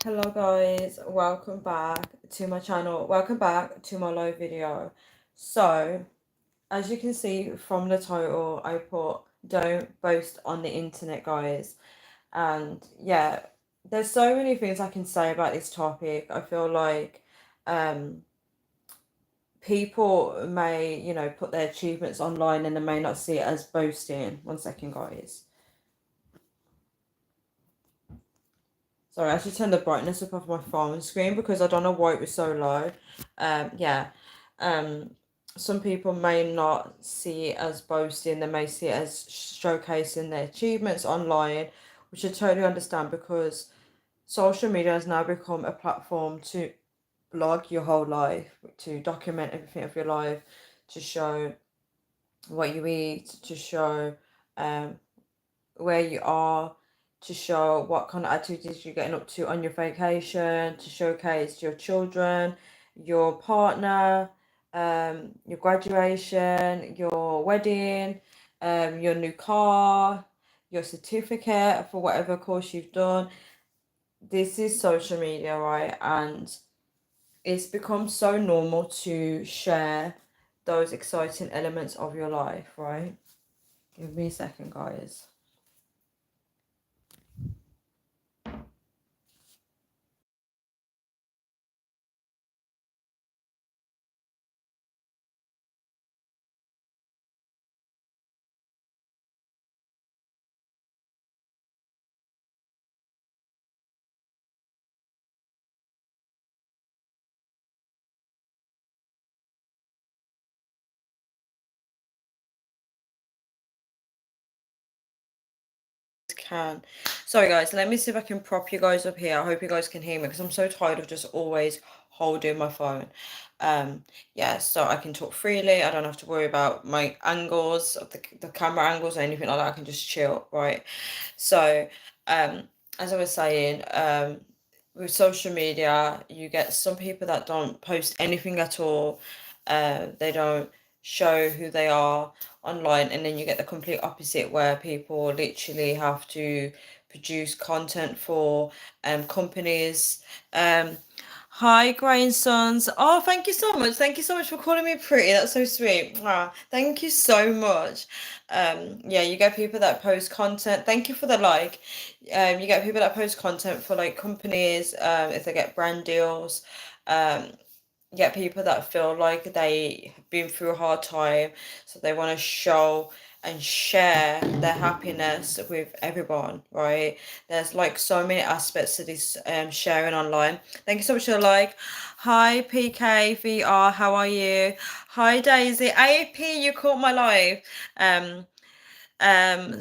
Hello guys, welcome back to my channel. Welcome back to my live video. So, as you can see from the title, I put don't boast on the internet, guys. And yeah, there's so many things I can say about this topic. I feel like um people may, put their achievements online and they may not see it as boasting. One second, guys. Sorry, I should turn the brightness up of my phone screen because I don't know why it was so low. Yeah. Um, some people may not see it as boasting, they may see it as showcasing their achievements online, which I totally understand because social media has now become a platform to blog your whole life, to document everything of your life, to show what you eat, to show um where you are, to show what kind of activities you're getting up to on your vacation, to showcase your children, your partner, your graduation, your wedding, your new car, your certificate for whatever course you've done. This is social media, right? And it's become so normal to share those exciting elements of your life, right? Give me a second, guys. Can. Sorry guys, let me see if I can prop you guys up here. I hope you guys can hear me because I'm so tired of just always holding my phone. Yeah, so I can talk freely. I don't have to worry about my angles, of the camera angles or anything like that. I can just chill, right? So, as I was saying, with social media, you get some people that don't post anything at all. They don't show who they are online, and then you get the complete opposite where people literally have to produce content for companies. Hi, grandsons. Oh, thank you so much. Thank you so much for calling me pretty. That's so sweet. Thank you so much. Yeah, you get people that post content. Thank you for the like. You get people that post content for like companies, if they get brand deals. Um, get people that feel like they have been through a hard time, so they want to show and share their happiness with everyone, right? There's like so many aspects to this sharing online. Thank you so much for the like. Hi PKVR, how are you? Hi Daisy. AP, you caught my live.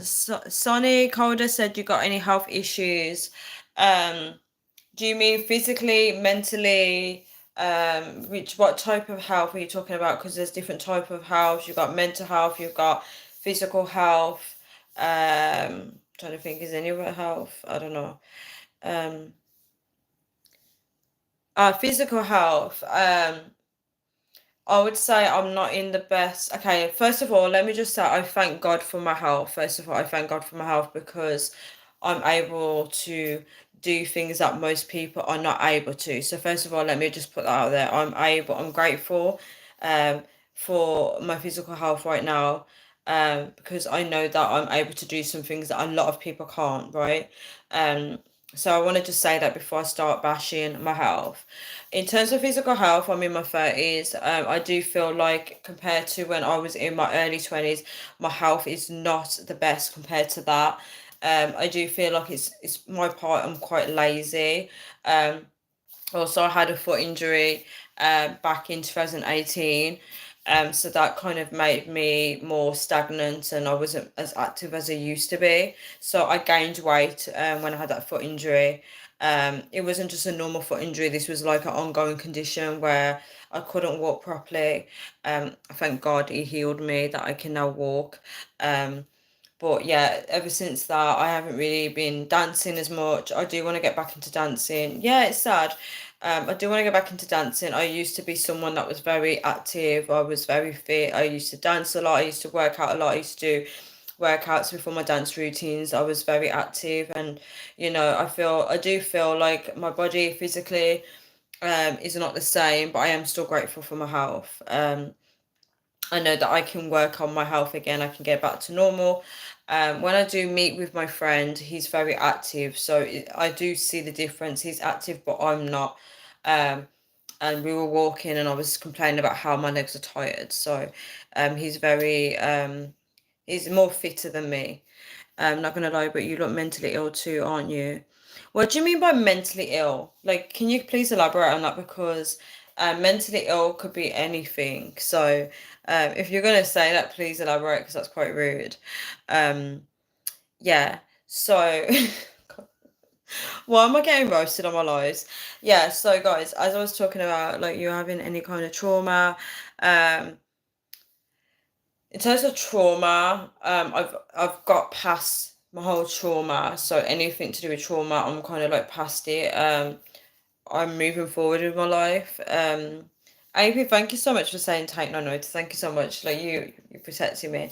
Sonny Calder said you got any health issues. Do you mean physically, mentally? Which what type of health are you talking about? Because there's different type of health. You've got mental health. You've got physical health. Trying to think, is any other health? I don't know. Um, Physical health. I would say I'm not in the best. Okay, first of all, let me just say I thank God for my health. First of all, I thank God for my health because I'm able to do things that most people are not able to. So first of all, let me just put that out there. I'm grateful um for my physical health right now. Because I know that I'm able to do some things that a lot of people can't, right? Um, so I want to just say that before I start bashing my health. In terms of physical health, I'm in my 30s. I do feel like compared to when I was in my early 20s, my health is not the best compared to that. I do feel like it's my part. I'm quite lazy. Um, Also, I had a foot injury back in 2018. So that kind of made me more stagnant and I wasn't as active as I used to be. So I gained weight when I had that foot injury. It wasn't just a normal foot injury. This was like an ongoing condition where I couldn't walk properly. Thank God he healed me that I can now walk. But yeah, ever since that, I haven't really been dancing as much. I do want to get back into dancing. Yeah, it's sad. I do want to get back into dancing. I used to be someone that was very active. I was very fit. I used to dance a lot. I used to work out a lot. I used to do workouts before my dance routines. I was very active, and I do feel like my body physically is not the same, but I am still grateful for my health. I know that I can work on my health again. I can get back to normal. When I do meet with my friend, he's very active, so I do see the difference. He's active, but I'm not. Um, and we were walking, and I was complaining about how my legs are tired. So, he's he's more fitter than me. I'm not gonna lie, but you look mentally ill too, aren't you? What do you mean by mentally ill? Like, can you please elaborate on that? Because mentally ill could be anything. So, if you're gonna say that, please elaborate because that's quite rude. Um, yeah. So, why am I getting roasted on my lies? Yeah. So, guys, as I was talking about, like, you having any kind of trauma, um, in terms of trauma, I've got past my whole trauma. So anything to do with trauma, I'm kind of like past it. I'm moving forward with my life. AP, thank you so much for saying take no notice. Thank you so much. Like you protecting me.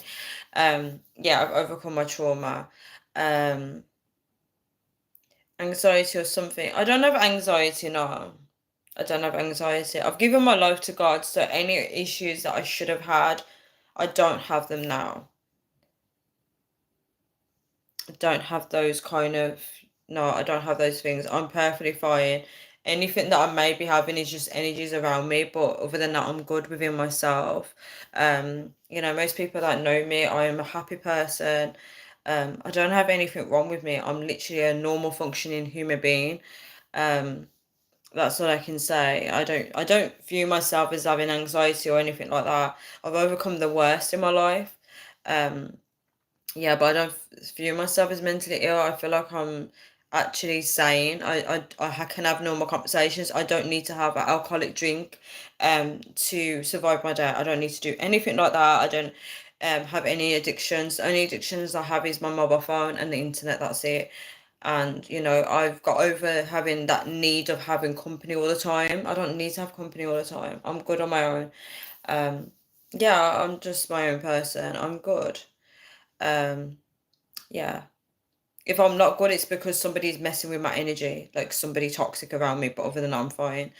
Yeah, I've overcome my trauma. Um, Anxiety or something. I don't have anxiety now. I don't have anxiety. I've given my life to God, so any issues that I should have had, I don't have them now. Don't have those kind of no, I don't have those things. I'm perfectly fine. Anything that I may be having is just energies around me, but other than that, I'm good within myself. Most people that know me, I am a happy person. I don't have anything wrong with me. I'm literally a normal functioning human being. Um, that's all I can say. I don't view myself as having anxiety or anything like that. I've overcome the worst in my life. Um, yeah, but I don't view myself as mentally ill. I feel like I'm actually sane. I can have normal conversations. I don't need to have an alcoholic drink to survive my day. I don't need to do anything like that. I don't have any addictions. The only addictions I have is my mobile phone and the internet. That's it. And I've got over having that need of having company all the time. I don't need to have company all the time. I'm good on my own. Um, yeah, I'm just my own person. I'm good. Um, yeah. If I'm not good, it's because somebody's messing with my energy, like somebody toxic around me, but other than that, I'm fine.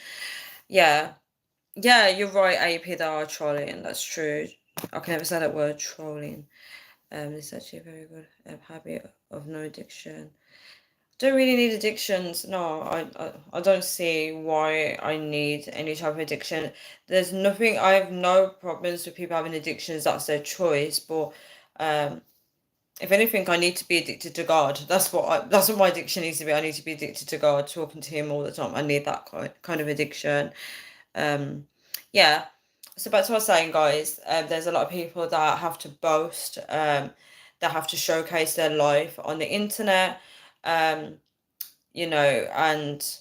Yeah. Yeah, you're right, AP, they are trolling. That's true. I can never say that word, trolling. It's actually a very good habit of no addiction. Don't really need addictions. No, I don't see why I need any type of addiction. There's nothing, I have no problems with people having addictions, that's their choice, but um if anything, I need to be addicted to God. That's what my addiction needs to be. I need to be addicted to God, talking to Him all the time. I need that kind of addiction. Um, yeah. So back to what I was saying, guys. There's a lot of people that have to boast. That have to showcase their life on the internet. Um, and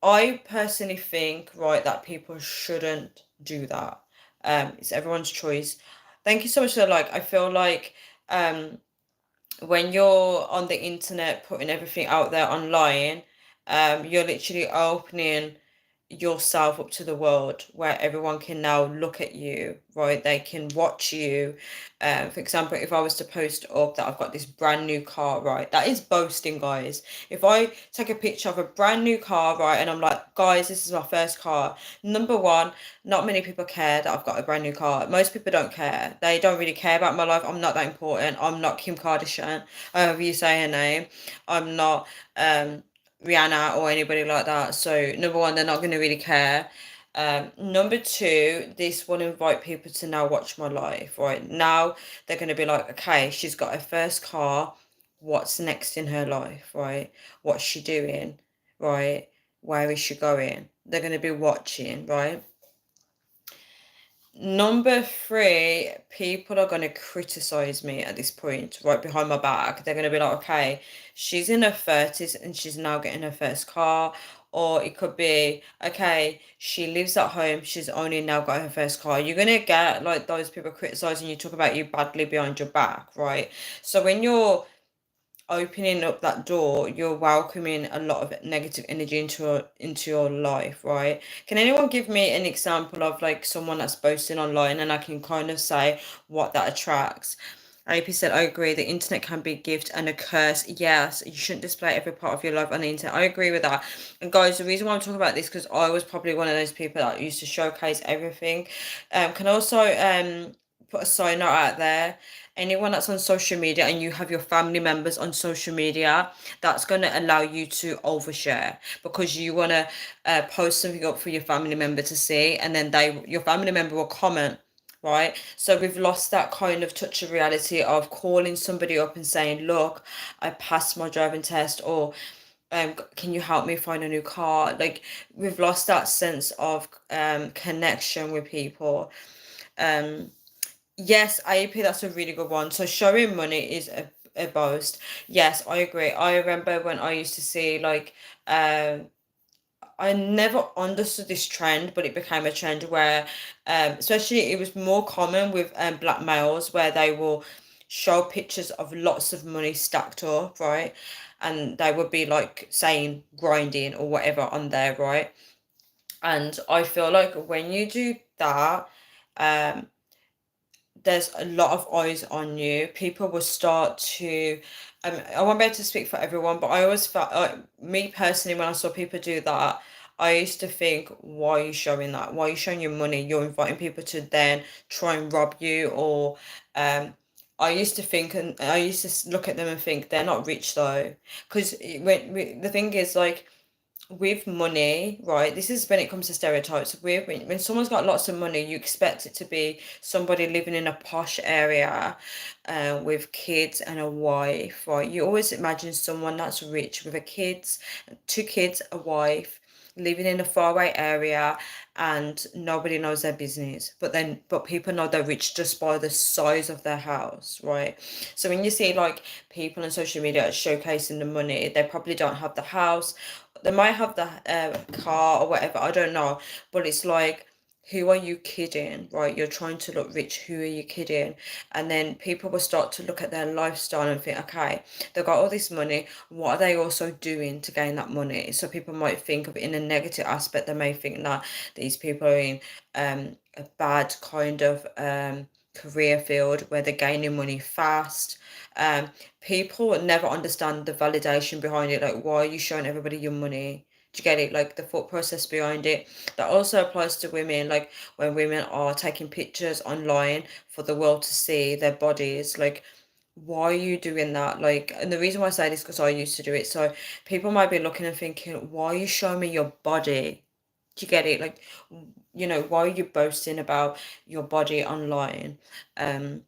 I personally think, right, that people shouldn't do that. It's everyone's choice. Thank you so much for the like. I feel like when you're on the internet putting everything out there online, you're literally opening yourself up to the world where everyone can now look at you, right? They can watch you. For example, if I was to post up that I've got this brand new car, right? That is boasting, guys. If I take a picture of a brand new car, right, and I'm like, guys, this is my first car. Number one, not many people care that I've got a brand new car. Most people don't care. They don't really care about my life. I'm not that important. I'm not Kim Kardashian, however you say her name. I'm not Rihanna or anybody like that. So number one, they're not going to really care. Number two, this will invite people to now watch my life. Right now, they're going to be like, okay, she's got her first car. What's next in her life? Right? What's she doing? Right? Where is she going? They're going to be watching. Right? Number three, people are going to criticize me at this point, right behind my back. They're going to be like, okay, she's in her 30s and she's now getting her first car. Or it could be, okay, she lives at home, she's only now got her first car. You're going to get like those people criticizing you, talk about you badly behind your back, right? So when you're opening up that door, you're welcoming a lot of negative energy into your life, right? Can anyone give me an example of like someone that's boasting online and I can kind of say what that attracts? AP said, I agree. The internet can be a gift and a curse. Yes, you shouldn't display every part of your life on the internet. I agree with that. And guys, the reason why I'm talking about this because I was probably one of those people that used to showcase everything. Can also put a side note out there. Anyone that's on social media and you have your family members on social media, that's going to allow you to overshare because you want to post something up for your family member to see, and then your family member will comment, right? So we've lost that kind of touch of reality of calling somebody up and saying, look, I passed my driving test, or can you help me find a new car? Like, we've lost that sense of connection with people. Um, yes, IEP, that's a really good one. So showing money is a boast. Yes, I agree. I remember when I used to see like I never understood this trend, but it became a trend where, especially it was more common with black males where they will show pictures of lots of money stacked up, right? And they would be like saying grinding or whatever on there, right? And I feel like when you do that, um, there's a lot of eyes on you. People will start to, I won't be able to speak for everyone, but I always felt like, me personally, when I saw people do that, I used to think, why are you showing that? Why are you showing your money? You're inviting people to then try and rob you, or I used to think, and I used to look at them and think they're not rich though, because the thing is like with money, right? This is when it comes to stereotypes. When someone's got lots of money, you expect it to be somebody living in a posh area, with kids and a wife, right? You always imagine someone that's rich with a kids, two kids, a wife, living in a faraway area, and nobody knows their business. But people know they're rich just by the size of their house, right? So when you see like people on social media showcasing the money, they probably don't have the house, they might have the car or whatever, I don't know. But it's like, who are you kidding, right? You're trying to look rich. Who are you kidding? And then people will start to look at their lifestyle and think, okay, they've got all this money. What are they also doing to gain that money? So people might think of it in a negative aspect. They may think that these people are in a bad kind of career field where they're gaining money fast. Um, People never understand the validation behind it. Like, why are you showing everybody your money? Do you get it? Like the thought process behind it. That also applies to women. Like when women are taking pictures online for the world to see their bodies. Like, why are you doing that? Like, and the reason why I say this because I used to do it. So people might be looking and thinking, why are you showing me your body? Do you get it? Like, why are you boasting about your body online? Um,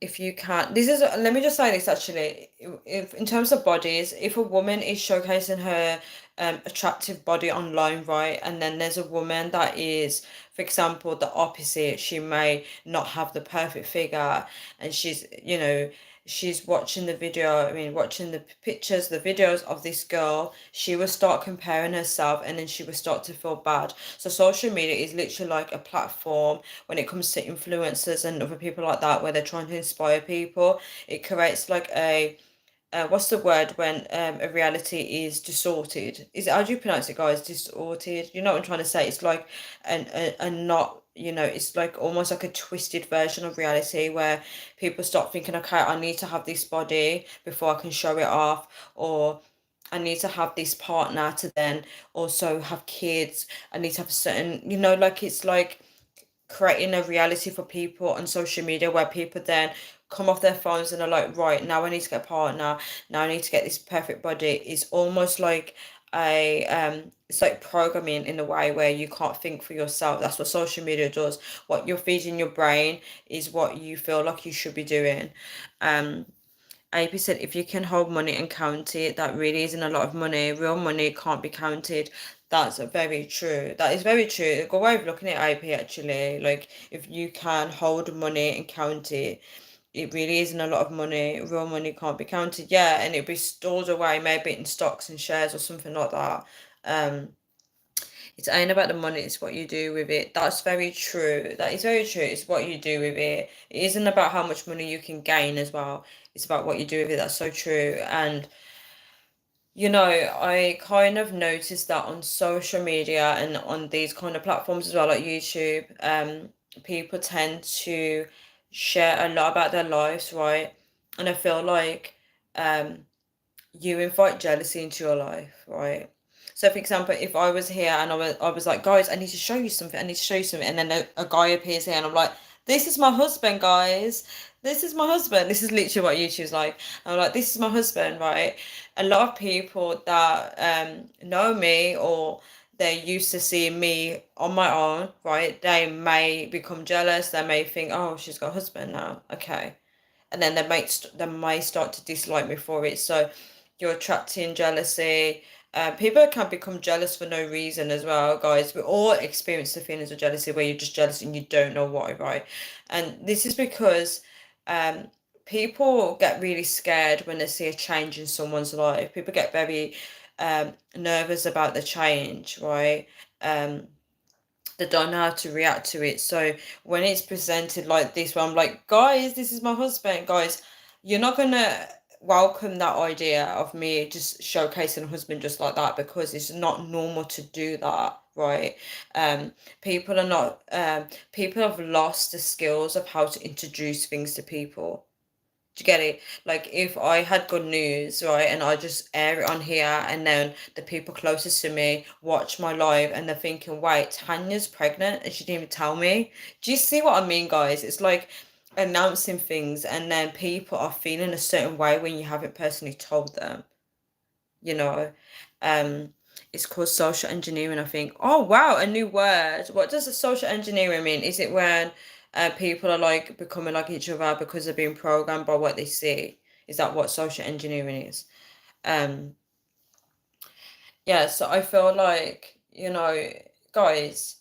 if you can't, this is, let me just say this actually, if in terms of bodies, if a woman is showcasing her attractive body online, right, and then there's a woman that is, for example, the opposite, she may not have the perfect figure, and she's watching the video, I mean, watching the pictures, the videos of this girl, she will start comparing herself, and then she will start to feel bad. So social media is literally like a platform when it comes to influencers and other people like that, where they're trying to inspire people. It creates like a what's the word when a reality is distorted? Is it, how do you pronounce it, guys? Distorted. You know what I'm trying to say? It's like a not, it's like almost like a twisted version of reality where people start thinking, okay, I need to have this body before I can show it off, or I need to have this partner to then also have kids. I need to have a certain, like it's like creating a reality for people on social media where people then come off their phones and are like, right, now I need to get a partner, now I need to get this perfect body. It's almost like it's like programming in a way where you can't think for yourself. That's what social media does. What you're feeding your brain is what you feel like you should be doing. um AP said, if you can hold money and count it, that really isn't a lot of money. Real money can't be counted. That's very true. That is very true. A good way of looking at IP actually. Like, if you can hold money and count it, it really isn't a lot of money. Real money can't be counted. Yeah, and it'd be stored away, maybe in stocks and shares or something like that. Um, it's ain't about the money, it's what you do with it. That's very true. That is very true. It's what you do with it. It isn't about how much money you can gain as well. It's about what you do with it. That's so true. And I kind of noticed that on social media and on these kind of platforms as well, like YouTube, people tend to share a lot about their lives, right? And I feel like um you invite jealousy into your life, right? So, for example, if I was here and I was like, guys, I need to show you something, I need to show you something, and then a guy appears here and I'm like, this is my husband, guys. This is my husband. This is literally what YouTube's like. I'm like, this is my husband, right? A lot of people that know me or they're used to seeing me on my own, right? They may become jealous. They may think, oh, she's got a husband now. Okay, and then they may start to dislike me for it. So you're attracting jealousy. People can become jealous for no reason as well, guys. We all experience the feelings of jealousy where you're just jealous and you don't know why, right? And this is because um, people get really scared when they see a change in someone's life. People get very nervous about the change, right? Um, they don't know how to react to it. So when it's presented like this, where I'm like, guys, this is my husband, guys, you're not gonna welcome that idea of me just showcasing a husband just like that because it's not normal to do that, right? Um, people have lost the skills of how to introduce things to people. Do you get it? Like if I had good news, right, and I just air it on here, and then the people closest to me watch my live and they're thinking, wait, Tanya's pregnant and she didn't even tell me. Do you see what I mean, guys? It's like announcing things and then people are feeling a certain way when you haven't personally told them, you know. Um, it's called social engineering, I think. Oh wow, a new word. What does the social engineering mean? Is it when people are like becoming like each other because they're being programmed by what they see? Is that what social engineering is? Um, yeah, so I feel like, guys,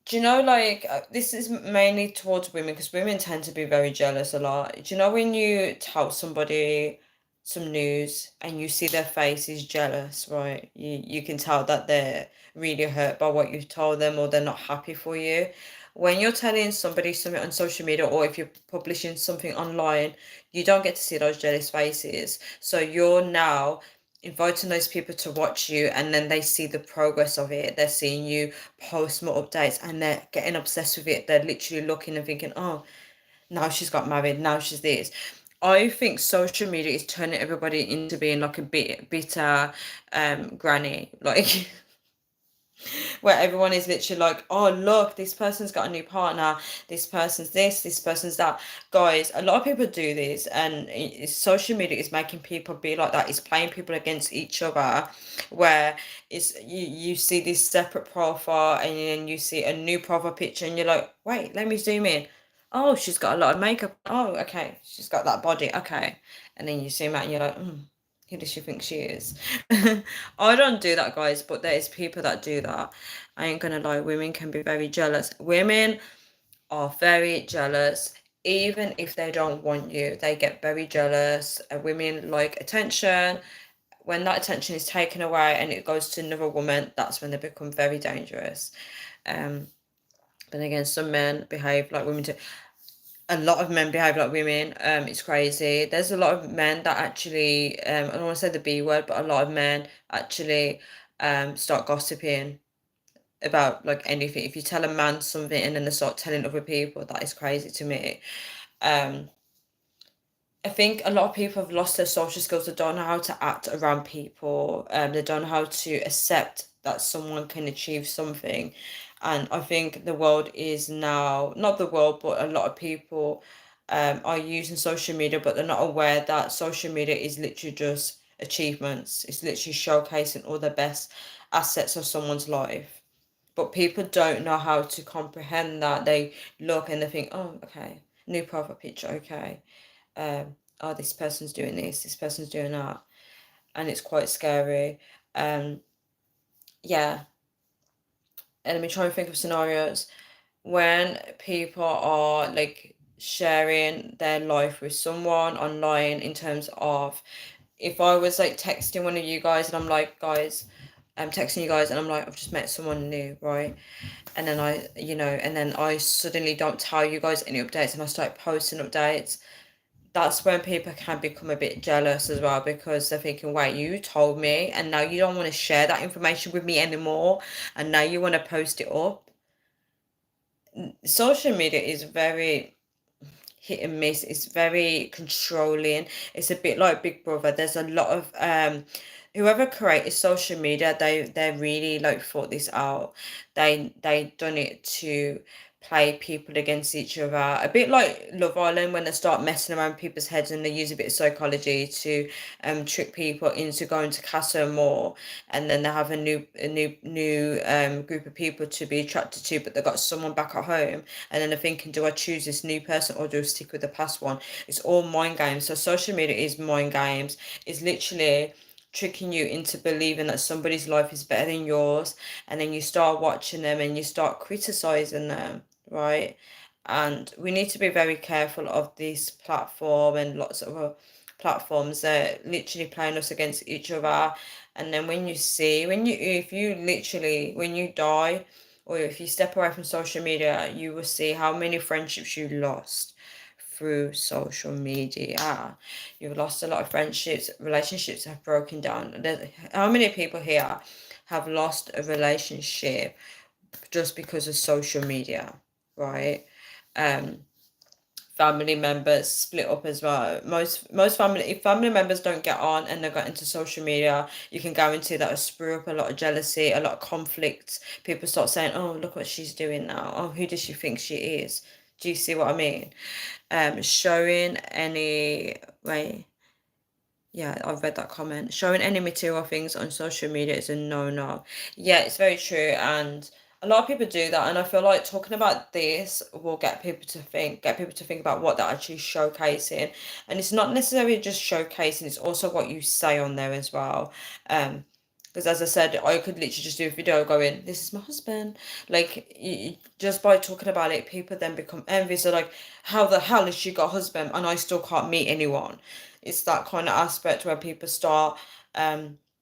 do you know, like, this is mainly towards women because women tend to be very jealous a lot. Do you know when you tell somebody some news and you see their face is jealous, right? You can tell that they're really hurt by what you've told them or they're not happy for you. When you're telling somebody something on social media or if you're publishing something online, you don't get to see those jealous faces. So you're now inviting those people to watch you and then they see the progress of it. They're seeing you post more updates and they're getting obsessed with it. They're literally looking and thinking, oh, now she's got married, now she's this. I think social media is turning everybody into being like a bit bitter granny. Like where everyone is literally like, oh, look, this person's got a new partner, this person's this person's that. Guys, a lot of people do this, and social media is making people be like that. It's playing people against each other, where you see this separate profile, and then you see a new profile picture, and you're like, wait, let me zoom in. Oh, she's got a lot of makeup. Oh, okay, she's got that body. Okay, and then you zoom out, and you're like, who does she think she is? I don't do that, guys, but there is people that do that. I ain't gonna lie, women can be very jealous. Women are very jealous, even if they don't want you. They get very jealous. Women like attention. When that attention is taken away and it goes to another woman, that's when they become very dangerous. Um, but again, some men behave like women too. A lot of men behave like women. It's crazy. There's a lot of men that actually, I don't want to say the B word, but a lot of men actually start gossiping about like anything. If you tell a man something and then they start telling other people, that is crazy to me. Um, I think a lot of people have lost their social skills. They don't know how to act around people. They don't know how to accept that someone can achieve something. And I think the world is now, not the world, but a lot of people are using social media, but they're not aware that social media is literally just achievements. It's literally showcasing all the best assets of someone's life. But people don't know how to comprehend that. They look and they think, oh, okay, new profile picture, okay, oh, this person's doing this person's doing that, and it's quite scary. Um, yeah, and let me try and think of scenarios when people are like sharing their life with someone online in terms of if I was like texting one of you guys and I'm like, guys, I'm texting you guys and I'm like, I've just met someone new, right? And then and then I suddenly don't tell you guys any updates and I start posting updates. That's when people can become a bit jealous as well because they're thinking, wait, you told me and now you don't want to share that information with me anymore and now you want to post it up. Social media is very, hit and miss. It's very controlling. It's a bit like Big Brother. There's a lot of whoever created social media, they really like thought this out. They done it to play people against each other. A bit like Love Island when they start messing around people's heads and they use a bit of psychology to trick people into going to Casa more, and then they have a new group of people to be attracted to, but they've got someone back at home, and then they're thinking, do I choose this new person or do I stick with the past one? It's all mind games. So social media is mind games. It's literally tricking you into believing that somebody's life is better than yours, and then you start watching them and you start criticizing them, right? And we need to be very careful of this platform and lots of other platforms that literally playing us against each other. And then when you see, if you literally, when you die, or if you step away from social media, you will see how many friendships you lost through social media. You've lost a lot of friendships, relationships have broken down. How many people here have lost a relationship just because of social media, right? Um, Family members split up as well. Most family, if family members don't get on and they got into social media, you can guarantee that will spur up a lot of jealousy, a lot of conflict. People start saying, "Oh, look what she's doing now. Oh, who does she think she is?" Do you see what I mean? Showing any way. Yeah, I've read that comment. Showing any material things on social media is a no-no. Yeah, it's very true, and a lot of people do that, and I feel like talking about this will get people to think about what they're actually showcasing. And it's not necessarily just showcasing, it's also what you say on there as well. Because as I said, I could literally just do a video going, "This is my husband." Like, just by talking about it, people then become envious. They're like, "How the hell has she got a husband and I still can't meet anyone?" It's that kind of aspect where people start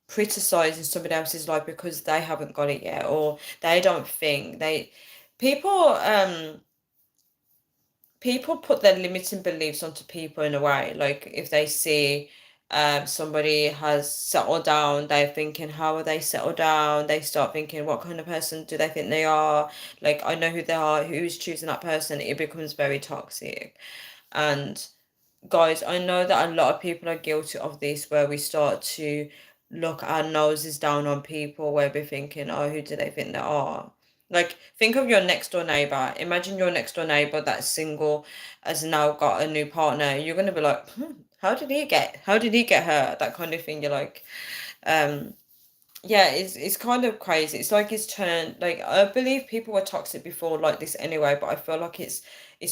criticizing somebody else's life because they haven't got it yet, or they don't think they people people put their limiting beliefs onto people in a way. Like if they see somebody has settled down, they're thinking, how are they settled down? They start thinking, what kind of person do they think they are? Like, I know who they are, who's choosing that person. It becomes very toxic. And guys, I know that a lot of people are guilty of this, where we start to look our noses down on people, where we're thinking, oh, who do they think they are? Like, think of your next door neighbor. Imagine your next door neighbor that's single, has now got a new partner. You're gonna be like, how did he get her? That kind of thing. You're like, um, yeah, it's kind of crazy. It's like it's turned, like, I believe people were toxic before like this anyway, but I feel like it's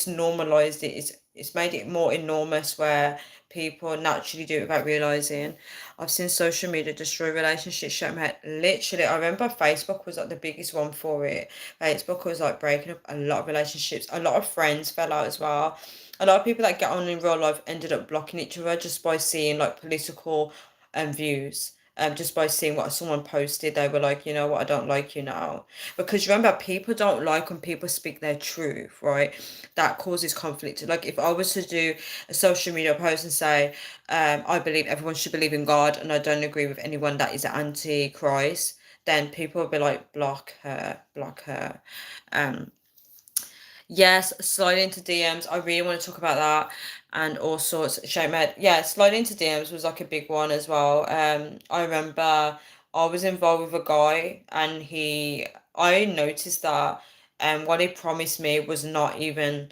normalized it. It's made it more enormous, where people naturally do it without realizing. I've seen social media destroy relationships, shut my head. Literally, I remember Facebook was like the biggest one for it. Facebook was like breaking up a lot of relationships. A lot of friends fell out as well. A lot of people that get on in real life ended up blocking each other just by seeing like political views. Just by seeing what someone posted, they were like, you know what, I don't like you now. Because remember, people don't like when people speak their truth, right? That causes conflict. Like if I was to do a social media post and say, I believe everyone should believe in God and I don't agree with anyone that is anti-Christ, then people will be like, block her, block her. Um, Yes, slide into DMs. I really want to talk about that and all sorts. Shame Med. Yeah, slide into DMs was like a big one as well. I remember I was involved with a guy and I noticed that what he promised me was not even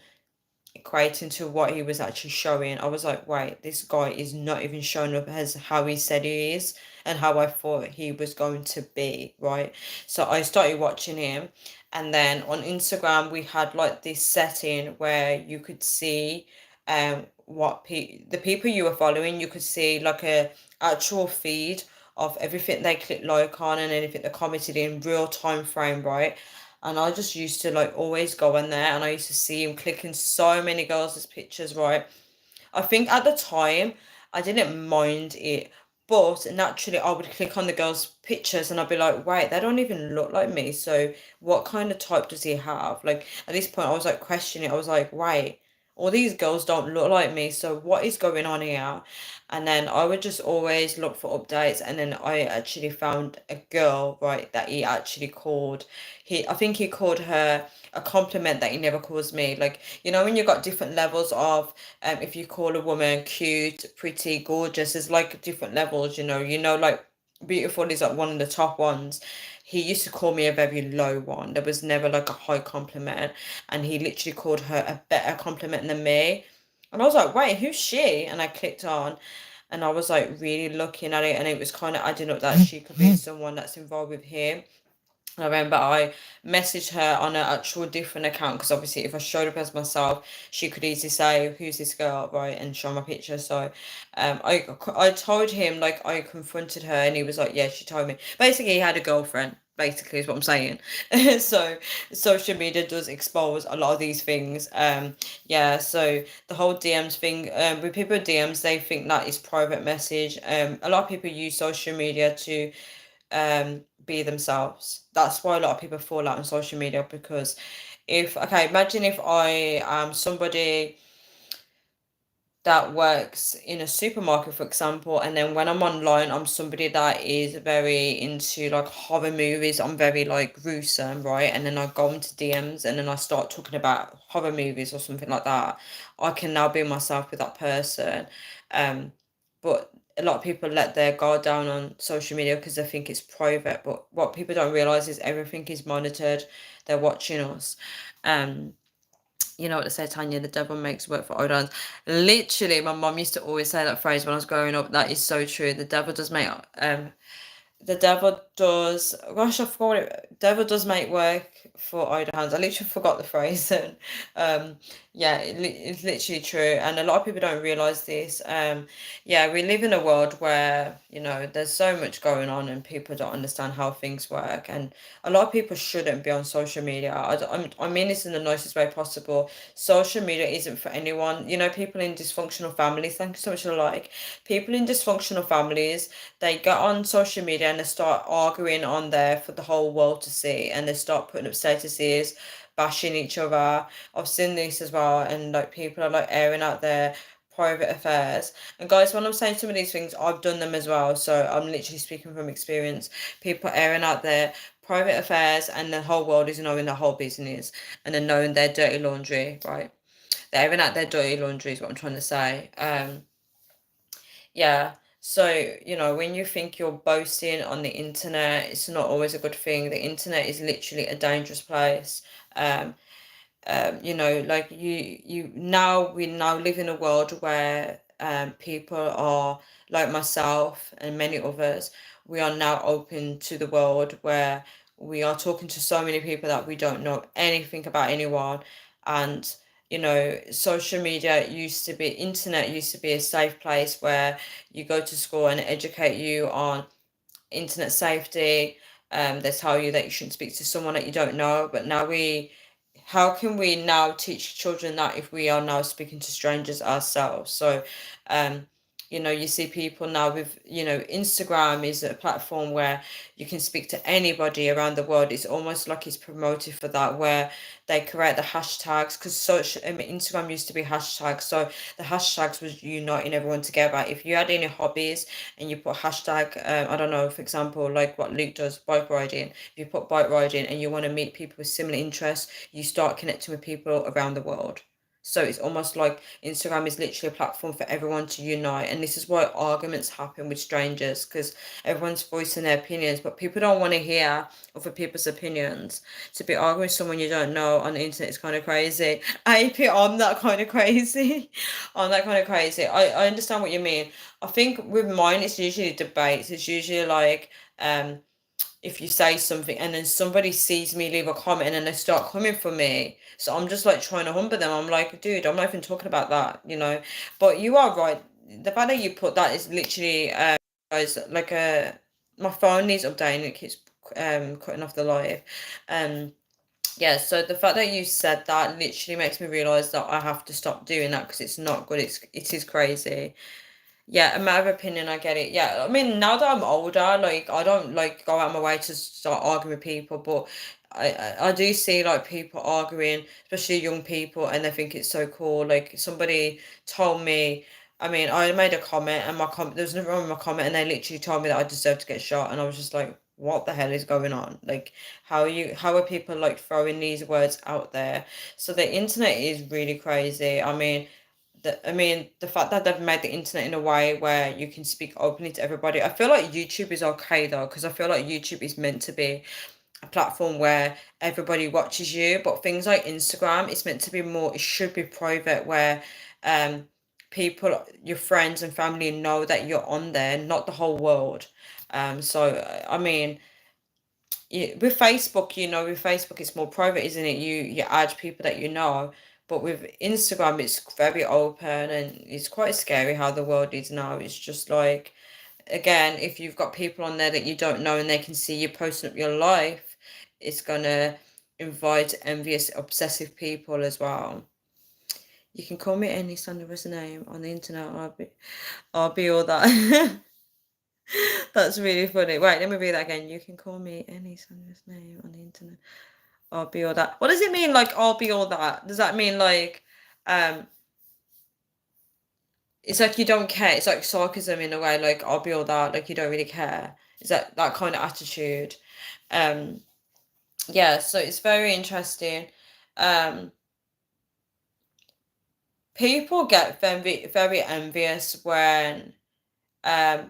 equating to what he was actually showing. I was like, wait, this guy is not even showing up as how he said he is and how I thought he was going to be, right? So I started watching him, and then on Instagram we had like this setting where you could see the people you were following, you could see like a actual feed of everything they clicked like on and anything they commented in real time frame, right? And I just used to like always go on there and I used to see him clicking so many girls' pictures, right? I think at the time I didn't mind it, but naturally I would click on the girls' pictures and I'd be like, wait, they don't even look like me. So what kind of type does he have? Like at this point I was like questioning, I was like, wait, all these girls don't look like me, so what is going on here? And then I would just always look for updates, and then I actually found a girl, right, that he actually called. I think he called her a compliment that he never calls me. Like, when you got different levels of, if you call a woman cute, pretty, gorgeous, there's like different levels, like beautiful is like one of the top ones. He used to call me a very low one. There was never like a high compliment, and he literally called her a better compliment than me. And I was like, wait, who's she? And I clicked on, and I was like really looking at it, and it was kind of adding up that she could be someone that's involved with him. I remember I messaged her on an actual different account, because obviously if I showed up as myself, she could easily say, "Who's this girl?" right, and show my picture. So, I told him, like, I confronted her, and he was like, "Yeah, she told me." Basically, he had a girlfriend. Basically, is what I'm saying. So, social media does expose a lot of these things. Yeah. So the whole DMs thing, with people with DMs, they think that is private message. A lot of people use social media to be themselves. That's why a lot of people fall out on social media, because imagine if I am somebody that works in a supermarket, for example, and then when I'm online, I'm somebody that is very into like horror movies. I'm very like gruesome, right? And then I go into DMs, and then I start talking about horror movies or something like that. I can now be myself with that person. Um, but a lot of people let their guard down on social media because they think it's private. But what people don't realize is everything is monitored. They're watching us. Um, you know what they say, Tanya, the devil makes work for old. Literally, my mom used to always say that phrase when I was growing up. That is so true. The devil does, gosh, I forgot what devil does make work for idle hands. I literally forgot the phrase. And yeah, it's literally true. And a lot of people don't realize this. Yeah, we live in a world where, there's so much going on, and people don't understand how things work. And a lot of people shouldn't be on social media. I mean this in the nicest way possible. Social media isn't for anyone. People in dysfunctional families, thank you so much for the like. People in dysfunctional families, they get on social media and they start arguing on there for the whole world to see, and they start putting up statuses, bashing each other. I've seen this as well, and like people are like airing out their private affairs. And guys, when I'm saying some of these things, I've done them as well, so I'm literally speaking from experience. People airing out their private affairs, and the whole world is knowing the whole business, and then knowing their dirty laundry, right? They're airing out their dirty laundry is what I'm trying to say. Yeah. So, when you think you're boasting on the internet, it's not always a good thing. The internet is literally a dangerous place. Um, like we now live in a world where people are like myself and many others. We are now open to the world, where we are talking to so many people that we don't know anything about anyone. And social media internet used to be a safe place where you go to school and educate you on internet safety. They tell you that you shouldn't speak to someone that you don't know. But how can we now teach children that if we are now speaking to strangers ourselves? So, um, you see people now with, Instagram is a platform where you can speak to anybody around the world. It's almost like it's promoted for that, where they create the hashtags, because Instagram used to be hashtags. So the hashtags was uniting everyone together. If you had any hobbies and you put hashtag, I don't know, for example, like what Luke does, bike riding. If you put bike riding and you want to meet people with similar interests, you start connecting with people around the world. So it's almost like Instagram is literally a platform for everyone to unite. And this is why arguments happen with strangers, because everyone's voicing their opinions, but people don't want to hear other people's opinions. To be arguing with someone you don't know on the internet is kind of crazy. I'm that kind of crazy. I'm that kind of crazy. I understand what you mean. I think with mine, it's usually debates. It's usually like, if you say something and then somebody sees me leave a comment and then they start coming for me. So I'm just like trying to humble them. I'm like, dude, I'm not even talking about that. But you are right. The fact that you put that is literally, guys, like my phone needs updating. It keeps cutting off the live. Um, yeah. So the fact that you said that literally makes me realize that I have to stop doing that, because it's not good. It is crazy. Yeah, a matter of opinion, I get it. Yeah, I mean, now that I'm older, like I don't like go out my way to start arguing with people, but I do see like people arguing, especially young people, and they think it's so cool. Like somebody told me, I mean, I made a comment, and my comment there was nothing wrong with my comment, and they literally told me that I deserved to get shot, and I was just like, what the hell is going on? Like, how are people like throwing these words out there? So the internet is really crazy. I mean, the fact that they've made the internet in a way where you can speak openly to everybody. I feel like YouTube is okay though, because I feel like YouTube is meant to be a platform where everybody watches you, but things like Instagram, it's meant to be more, it should be private, where um people, your friends and family know that you're on there, not the whole world. I mean, with Facebook, with Facebook, it's more private, isn't it? You add people that you know, but with Instagram, it's very open, and it's quite scary how the world is now. It's just like, again, if you've got people on there that you don't know and they can see you posting up your life, it's gonna invite envious, obsessive people as well. You can call me any Sandra's name on the internet. I'll be all that. That's really funny. Wait, let me read that again. You can call me any Sandra's name on the internet. I'll be all that. What does it mean, like, I'll be all that? Does that mean, like, um, it's like you don't care? It's like sarcasm in a way, like, I'll be all that, like, you don't really care. Is that kind of attitude? Um, yeah, so it's very interesting. Um, People get very, very envious when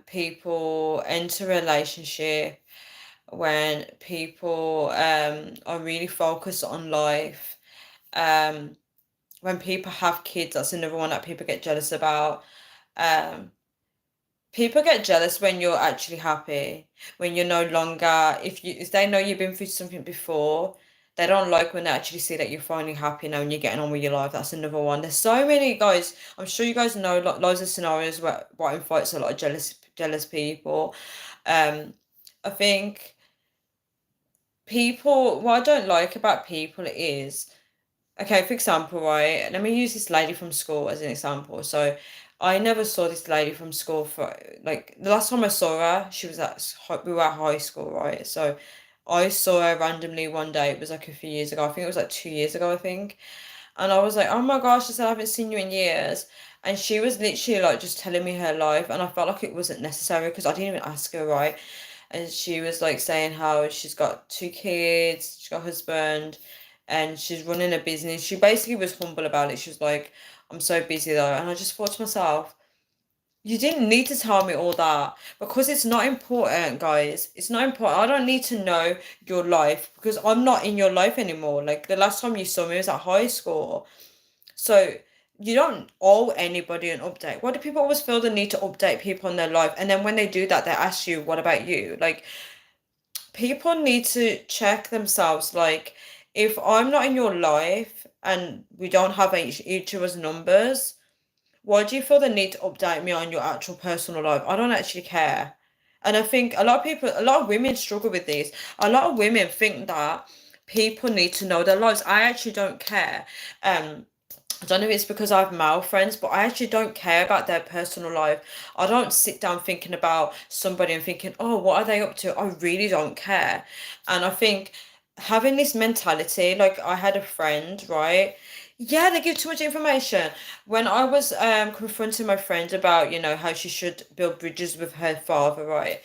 people enter a relationship, when people are really focused on life. Um, when people have kids, that's another one that people get jealous about. Um, People get jealous when you're actually happy, when you're no longer, if they know you've been through something before, they don't like when they actually see that you're finally happy now and you're getting on with your life. That's another one. There's so many guys. I'm sure you guys know loads of scenarios where what invites a lot of jealous people. Um, I think what I don't like about people is, okay, for example, right, let me use this lady from school as an example. So I never saw this lady from school for, like, the last time I saw her, she was we were at high school, right? So I saw her randomly one day. It was like a few years ago. I think it was like 2 years ago, I think. And I was like, oh my gosh, I said, I haven't seen you in years. And she was literally like just telling me her life. And I felt like it wasn't necessary because I didn't even ask her, right? And she was like saying how she's got two kids, she's got a husband, and she's running a business. She basically was humble about it. She was like, I'm so busy though. And I just thought to myself, you didn't need to tell me all that because it's not important, guys. It's not important. I don't need to know your life because I'm not in your life anymore. Like the last time you saw me was at high school. So you don't owe anybody an update. Why do people always feel the need to update people on their life? And then when they do that, they ask you, what about you? Like, people need to check themselves. Like, if I'm not in your life and we don't have each other's numbers, why do you feel the need to update me on your actual personal life? I don't actually care. And I think a lot of women struggle with this. A lot of women think that people need to know their lives. I actually don't care. I don't know if it's because I have male friends, but I actually don't care about their personal life. I don't sit down thinking about somebody and thinking, oh, what are they up to? I really don't care. And I think having this mentality, like I had a friend, right? Yeah, they give too much information. When I was confronting my friend about, how she should build bridges with her father, right?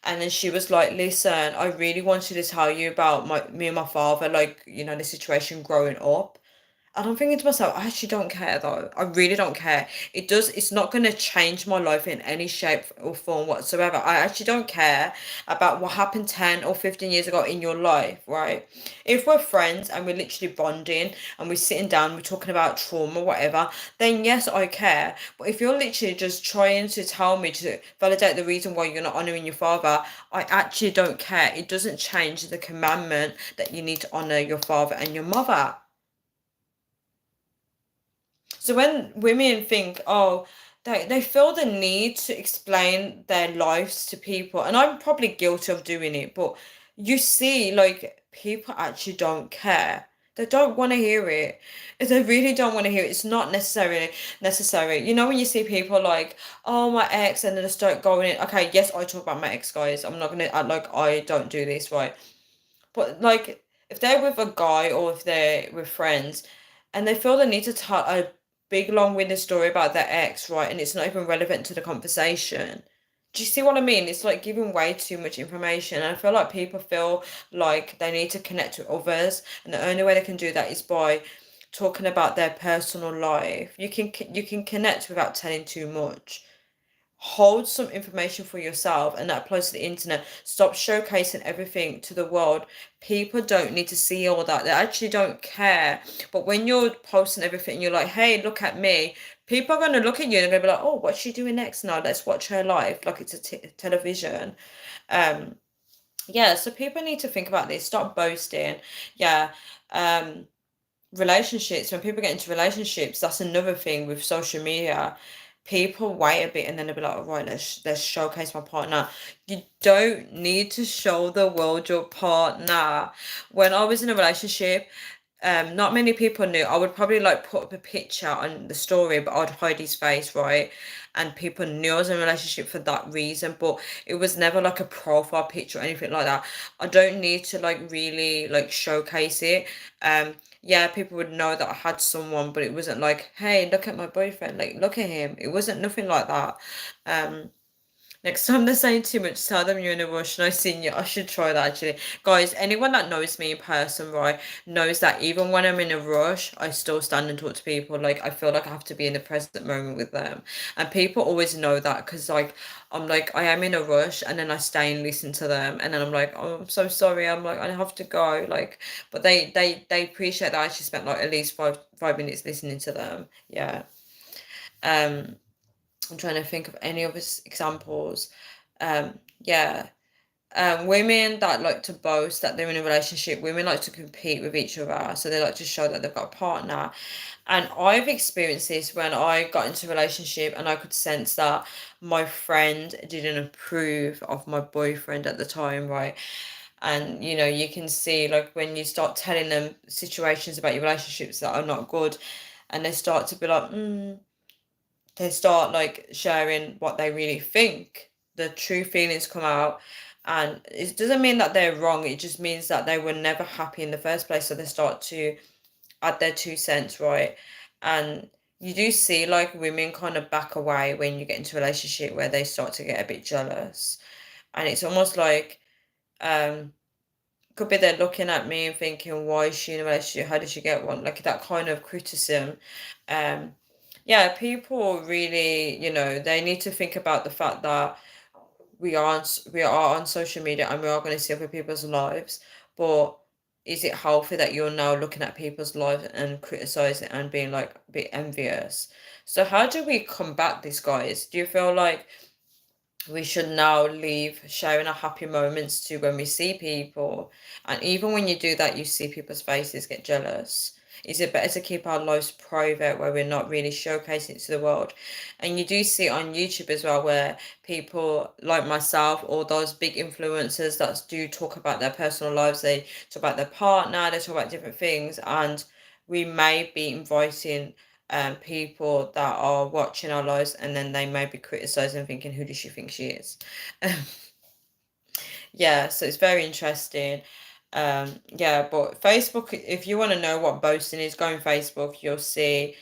And then she was like, listen, I really wanted to tell you about me and my father, like, the situation growing up. And I'm thinking to myself, I actually don't care though. I really don't care. It's not going to change my life in any shape or form whatsoever. I actually don't care about what happened 10 or 15 years ago in your life, right? If we're friends and we're literally bonding and we're sitting down, we're talking about trauma, whatever, then yes, I care. But if you're literally just trying to tell me to validate the reason why you're not honoring your father, I actually don't care. It doesn't change the commandment that you need to honor your father and your mother. So when women think, oh, they feel the need to explain their lives to people, and I'm probably guilty of doing it, but you see, like, people actually don't care. They don't want to hear it. They really don't want to hear it. It's not necessarily necessary. You know when you see people like, oh my ex, and then they start going in. Okay, yes, I talk about my ex, guys. I'm not gonna act like I don't do this, right? But like, if they're with a guy or if they're with friends, and they feel the need to tell a big long-winded story about their ex, right, and it's not even relevant to the conversation. Do you see what I mean? It's like giving way too much information. And I feel like people feel like they need to connect with others, and the only way they can do that is by talking about their personal life. You can connect without telling too much. Hold some information for yourself, and that applies to the internet. Stop showcasing everything to the world. People don't need to see all that. They actually don't care. But when you're posting everything, you're like, hey, look at me. People are going to look at you and they're going to be like, oh, what's she doing next now? Let's watch her life. Like it's a television. Um, yeah, so people need to think about this. Stop boasting. Yeah. Um, Relationships, when people get into relationships, that's another thing with social media. People wait a bit and then they'll be like, all right, let's showcase my partner. You don't need to show the world your partner. When I was in a relationship, not many people knew. I would probably like put up a picture on the story, but I'd hide his face, right? And people knew I was in a relationship for that reason, but it was never like a profile picture or anything like that. I don't need to like really like showcase it. Yeah, people would know that I had someone, but it wasn't like, hey, look at my boyfriend, like look at him. It wasn't nothing like that. Um, Next time they're saying too much, tell them you're in a rush and I've seen you. I should try that actually. Guys, anyone that knows me in person, right, knows that even when I'm in a rush, I still stand and talk to people. Like, I feel like I have to be in the present moment with them. And people always know that because, like, I'm like, I am in a rush and then I stay and listen to them. And then I'm like, oh, I'm so sorry. I'm like, I have to go. Like, but they appreciate that I actually spent like at least five minutes listening to them. Yeah. Um, I'm trying to think of any other examples. Yeah. Women that like to boast that they're in a relationship, women like to compete with each other. So they like to show that they've got a partner. And I've experienced this when I got into a relationship and I could sense that my friend didn't approve of my boyfriend at the time, right? And you can see like when you start telling them situations about your relationships that are not good, and they start to be like, they start like sharing what they really think. The true feelings come out, and it doesn't mean that they're wrong. It just means that they were never happy in the first place. So they start to add their 2 cents, right? And you do see like women kind of back away when you get into a relationship where they start to get a bit jealous, and it's almost like um could be they're looking at me and thinking, why is she in a relationship? How did she get one? Like that kind of criticism. Um, yeah, people really, they need to think about the fact that we are on social media and we are going to see other people's lives, but is it healthy that you're now looking at people's lives and criticizing and being like a bit envious? So how do we combat this, guys? Do you feel like we should now leave sharing our happy moments to when we see people? And even when you do that, you see people's faces get jealous. Is it better to keep our lives private where we're not really showcasing it to the world? And you do see on YouTube as well where people like myself or those big influencers that do talk about their personal lives, they talk about their partner, they talk about different things, and we may be inviting people that are watching our lives, and then they may be criticizing, thinking, who does she think she is? Yeah, so it's very interesting. Yeah, but Facebook, if you want to know what boasting is, go on Facebook, you'll see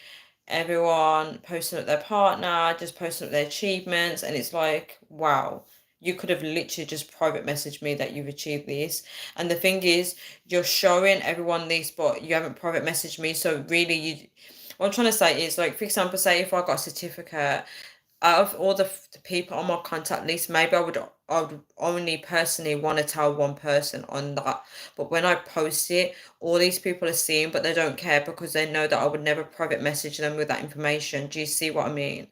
everyone posting up their partner, just posting up their achievements, and it's like, wow, you could have literally just private messaged me that you've achieved this. And the thing is, you're showing everyone this, but you haven't private messaged me. So really, what I'm trying to say is, like, for example, say if I got a certificate, out of all the people on my contact list, maybe I would only personally want to tell one person on that. But when I post it, all these people are seeing, but they don't care because they know that I would never private message them with that information. Do you see what I mean?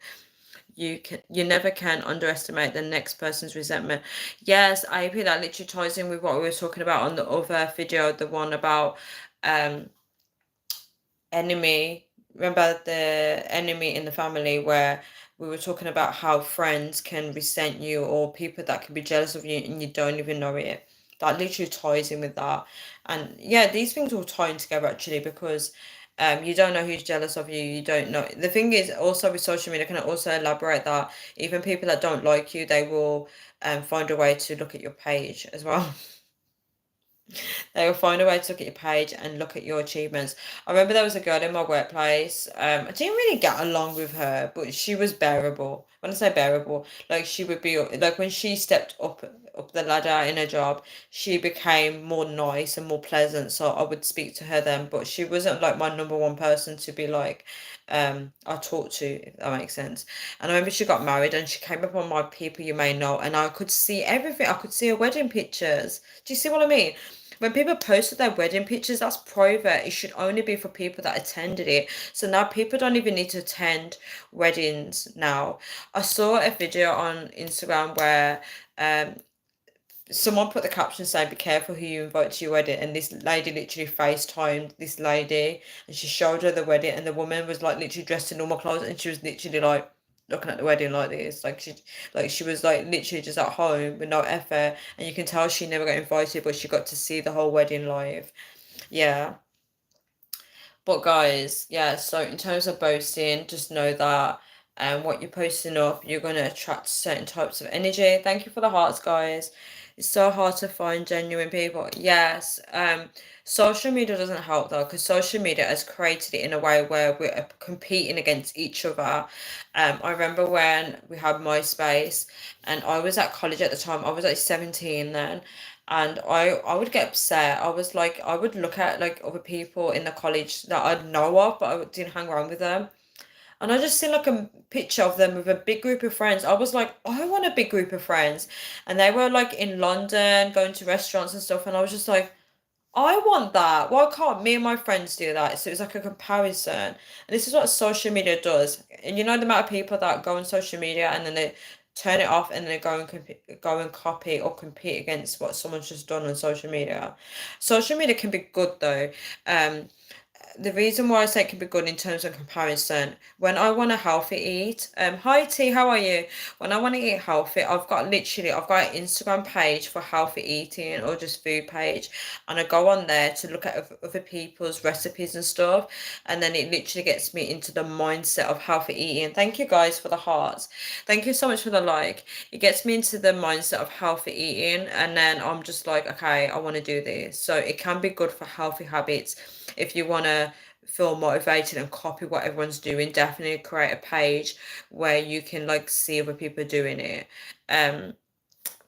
You never can underestimate the next person's resentment. Yes, AP, that literally ties in with what we were talking about on the other video, the one about um enemy. Remember the enemy in the family where we were talking about how friends can resent you or people that can be jealous of you and you don't even know it. that literally ties in with that. And yeah, these things all tie in together actually because you don't know who's jealous of you. You don't know. The thing is also with social media, can I also elaborate that even people that don't like you, they will find a way to look at your page as well. They will find a way to look at your page and look at your achievements. I remember there was a girl in my workplace. I didn't really get along with her, but she was bearable. When I say bearable, like she would be like when she stepped up the ladder in her job, she became more nice and more pleasant. So I would speak to her then, but she wasn't like my number one person to be like I talk to, if that makes sense. And I remember she got married and she came up on my people you may know, and I could see everything. I could see her wedding pictures. Do you see what I mean? When people posted their wedding pictures, that's private. It should only be for people that attended it. So now people don't even need to attend weddings now. I saw a video on Instagram where um someone put the caption saying be careful who you invite to your wedding, and this lady literally FaceTimed this lady and she showed her the wedding, and the woman was like literally dressed in normal clothes and she was literally like looking at the wedding like this, like she was like literally just at home with no effort, and you can tell she never got invited but she got to see the whole wedding live. Yeah. But guys, yeah, so in terms of boasting, just know that what you're posting up, you're gonna attract certain types of energy. Thank you for the hearts, guys. It's so hard to find genuine people. Yes, social media doesn't help though, because social media has created it in a way where we're competing against each other. I remember when we had MySpace, and I was at college at the time. I was like 17 then, and I would get upset. I was like I would look at like other people in the college that I'd know of, but I didn't hang around with them. And I just see like a picture of them with a big group of friends. I was like, I want a big group of friends. And they were like in London, going to restaurants and stuff. And I was just like, I want that. Why can't me and my friends do that? So it's like a comparison. And this is what social media does. And you know the amount of people that go on social media and then they turn it off and then they go and copy or compete against what someone's just done on social media. Social media can be good though. Um, the reason why I say it can be good in terms of comparison, when I want to healthy eat, hi T, how are you? When I want to eat healthy, I've got an Instagram page for healthy eating or just food page, and I go on there to look at other people's recipes and stuff, and then it literally gets me into the mindset of healthy eating. Thank you guys for the hearts. Thank you so much for the like. It gets me into the mindset of healthy eating, and then I'm just like, okay, I want to do this. So it can be good for healthy habits if you want to feel motivated and copy what everyone's doing. Definitely create a page where you can like see other people doing it. um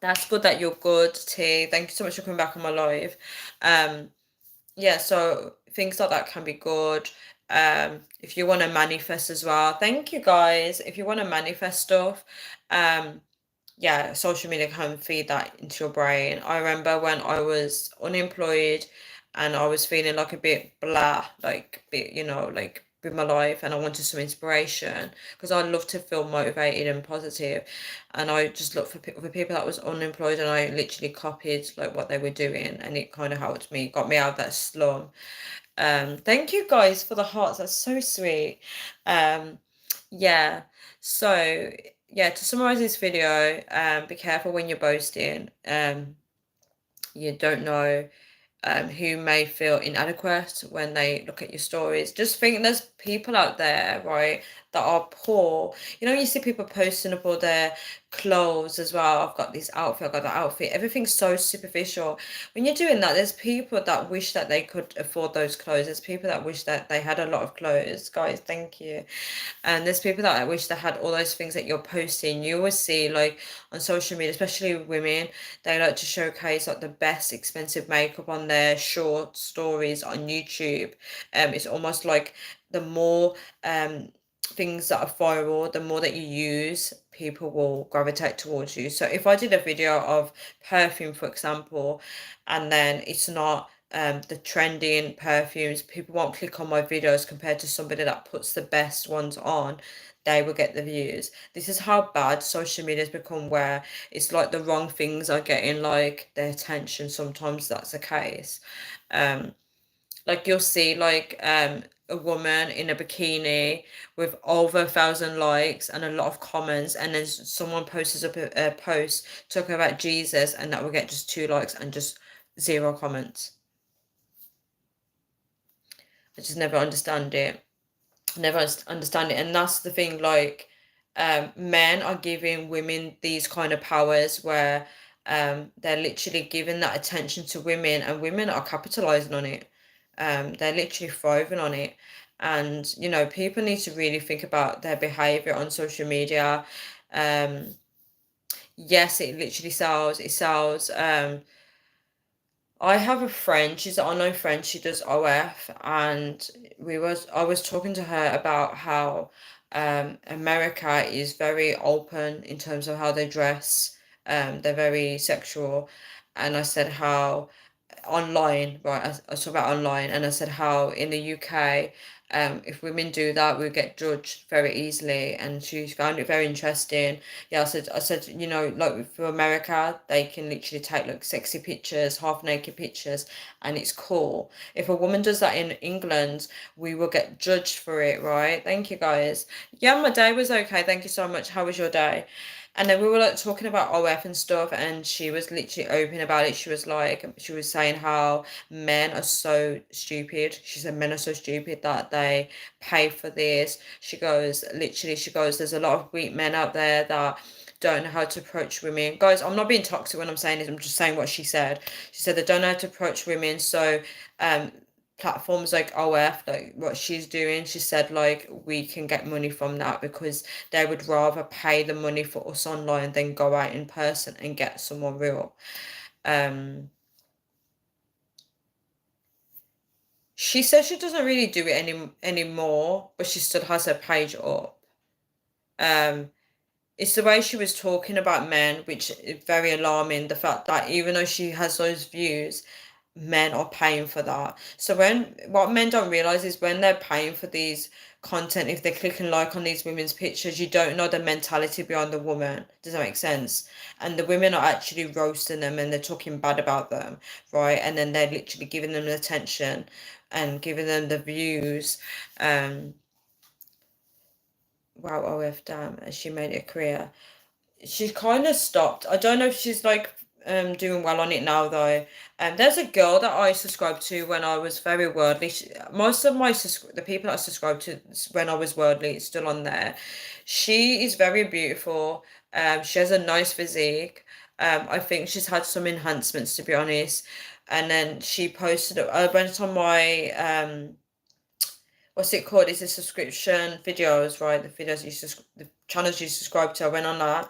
that's good that you're good, T. Thank you so much for coming back on my live. um yeah, so things like that can be good. If you want to manifest as well, thank you guys. If you want to manifest stuff, um yeah, social media can feed that into your brain. I remember when I was unemployed and I was feeling like a bit blah, like bit, like with my life, and I wanted some inspiration because I love to feel motivated and positive. And I just looked for people that was unemployed, and I literally copied like what they were doing, and it kind of helped me, got me out of that slum. Thank you guys for the hearts. That's so sweet. Um, yeah. So yeah, to summarize this video, be careful when you're boasting. You don't know who may feel inadequate when they look at your stories. Just think there's people out there, right, that are poor. You see people posting up all their clothes as well. I've got this outfit, I've got that outfit. Everything's so superficial. When you're doing that, there's people that wish that they could afford those clothes. There's people that wish that they had a lot of clothes. Guys, thank you. And there's people that I wish they had all those things that you're posting. You always see like on social media, especially women, they like to showcase like the best expensive makeup on their short stories on YouTube. It's almost like the more things that are viral, the more that you use, people will gravitate towards you. So if I did a video of perfume, for example, and then it's not the trending perfumes, people won't click on my videos compared to somebody that puts the best ones on. They will get the views. This is how bad social media has become, where it's like the wrong things are getting like the attention. Sometimes that's the case. Um, like you'll see like a woman in a bikini with over 1,000 likes and a lot of comments, and then someone posts up a post talking about Jesus, and that will get just 2 likes and just zero comments. I just never understand it. Never understand it. And that's the thing, like, men are giving women these kind of powers where they're literally giving that attention to women, and women are capitalizing on it. They're literally thriving on it. And, people need to really think about their behavior on social media. Um, yes, it literally sells. It sells. I have a friend, she's an online friend, she does OF, and I was talking to her about how America is very open in terms of how they dress. They're very sexual. And I said how online, right? I talked about online, and I said how in the UK, if women do that, we get judged very easily. And she found it very interesting. Yeah, I said, like for America, they can literally take like sexy pictures, half naked pictures, and it's cool. If a woman does that in England, we will get judged for it, right? Thank you, guys. Yeah, my day was okay. Thank you so much. How was your day? And then we were like talking about OF and stuff, and she was literally open about it. She was saying how men are so stupid. She said men are so stupid that they pay for this. She goes, there's a lot of weak men out there that don't know how to approach women. Guys, I'm not being toxic when I'm saying this, I'm just saying what she said. She said they don't know how to approach women, so um platforms like OF, like what she's doing, she said like we can get money from that because they would rather pay the money for us online than go out in person and get someone real. Um, she says she doesn't really do it anymore, but she still has her page up. Um, it's the way she was talking about men, which is very alarming. The fact that even though she has those views, men are paying for that. So what men don't realize is when they're paying for these content, if they click and like on these women's pictures, you don't know the mentality behind the woman. Does that make sense? And the women are actually roasting them and they're talking bad about them, right? And then they're literally giving them the attention and giving them the views. Wow, OF, damn, as she made it a career. She's kind of stopped. I don't know if she's like doing well on it now though. There's a girl that I subscribed to when I was very worldly. Most of the people that I subscribed to when I was worldly is still on there. She is very beautiful. She has a nice physique. I think she's had some enhancements to be honest. And then she posted. I went on my what's it called? It's a subscription videos, right? The channels you subscribe to. I went on that,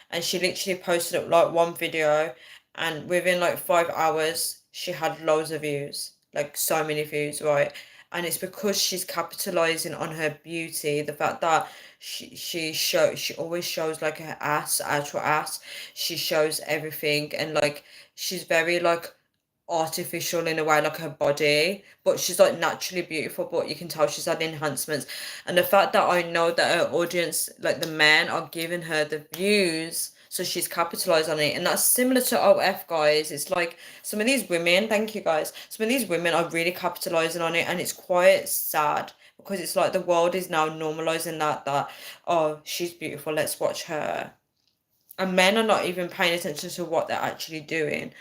and she literally posted up like one video, and within like 5 hours, she had loads of views, like so many views, right? And it's because she's capitalizing on her beauty, the fact that she always shows like her ass, actual ass. She shows everything, and like she's very like artificial in a way, like her body, but she's like naturally beautiful, but you can tell she's had enhancements. And the fact that I know that her audience, like the men, are giving her the views, so she's capitalized on it. And that's similar to OF, guys. It's like some of these women, thank you guys, some of these women are really capitalizing on it, and it's quite sad because it's like the world is now normalizing that oh, she's beautiful, let's watch her. And men are not even paying attention to what they're actually doing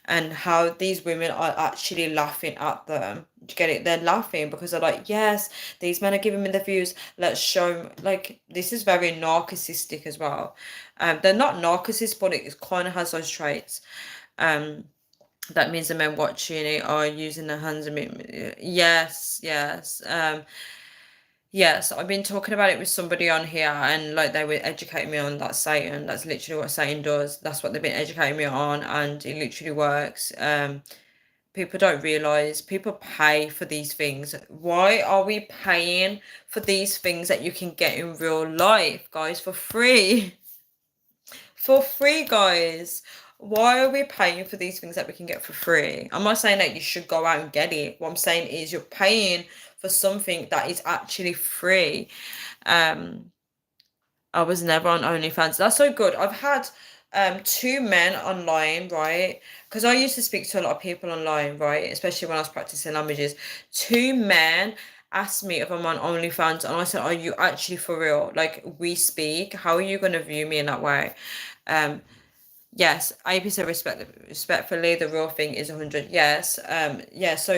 and how these women are actually laughing at them. Do you get it? They're laughing because they're like, yes, these men are giving me the views. Let's show 'em. Like, this is very narcissistic as well. They're not narcissists, but it kind of has those traits. Um, that means the men watching it are using their hands. Yes, yes. Yes, I've been talking about it with somebody on here, and like they were educating me on that Satan. That's literally what Satan does. That's what they've been educating me on, and it literally works. People don't realize people pay for these things. Why are we paying for these things that you can get in real life, guys, for free? For free, guys. Why are we paying for these things that we can get for free? I'm not saying that you should go out and get it. What I'm saying is you're paying for something that is actually free. Um, I was never on OnlyFans. That's so good. I've had two men online, right? Because I used to speak to a lot of people online, right? Especially when I was practicing languages. Two men asked me if I'm on OnlyFans, and I said, "Are you actually for real? Like, we speak. How are you gonna view me in that way?" Um, Yes, AP said respectfully, the real thing is 100. Yes. Yeah, so